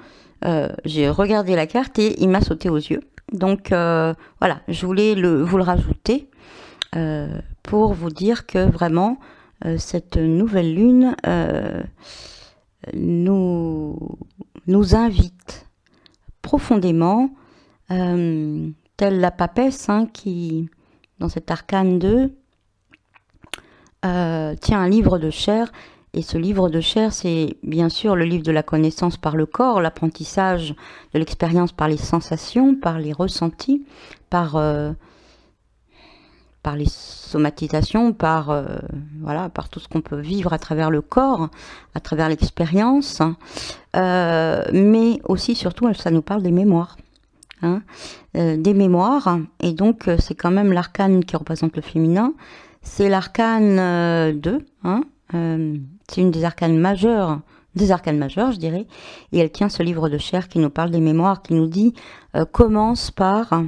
j'ai regardé la carte et il m'a sauté aux yeux. Donc voilà, je voulais vous le rajouter pour vous dire que vraiment, cette nouvelle lune nous invite profondément, telle la papesse qui, dans cet arcane 2, tient un livre de chair. Et ce livre de chair, c'est bien sûr le livre de la connaissance par le corps, l'apprentissage de l'expérience par les sensations, par les ressentis, par les somatisations, voilà, par tout ce qu'on peut vivre à travers le corps, à travers l'expérience. Mais aussi, surtout, ça nous parle des mémoires. Des mémoires. Et donc, c'est quand même l'arcane qui représente le féminin. C'est l'arcane 2, c'est une des arcanes majeures, je dirais, et elle tient ce livre de chair qui nous parle des mémoires, qui nous dit commence par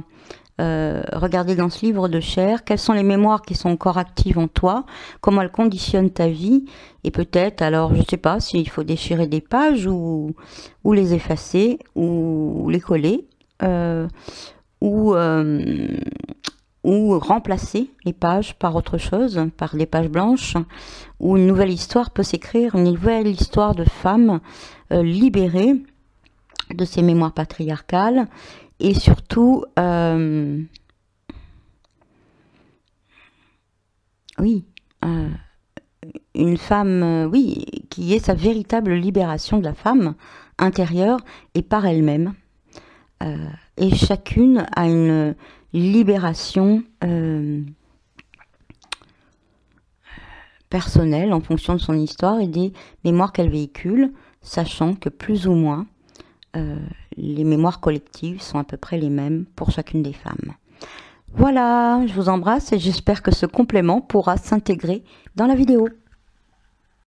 regarder dans ce livre de chair quelles sont les mémoires qui sont encore actives en toi, comment elles conditionnent ta vie, et peut-être, alors je ne sais pas s'il faut déchirer des pages ou les effacer ou les coller, ou remplacer les pages par autre chose, par des pages blanches, où une nouvelle histoire peut s'écrire, une nouvelle histoire de femme libérée de ses mémoires patriarcales, et surtout, une femme, qui est sa véritable libération de la femme intérieure et par elle-même. Et chacune a une libération personnelle en fonction de son histoire et des mémoires qu'elle véhicule, sachant que plus ou moins les mémoires collectives sont à peu près les mêmes pour chacune des femmes. Voilà, je vous embrasse et j'espère que ce complément pourra s'intégrer dans la vidéo.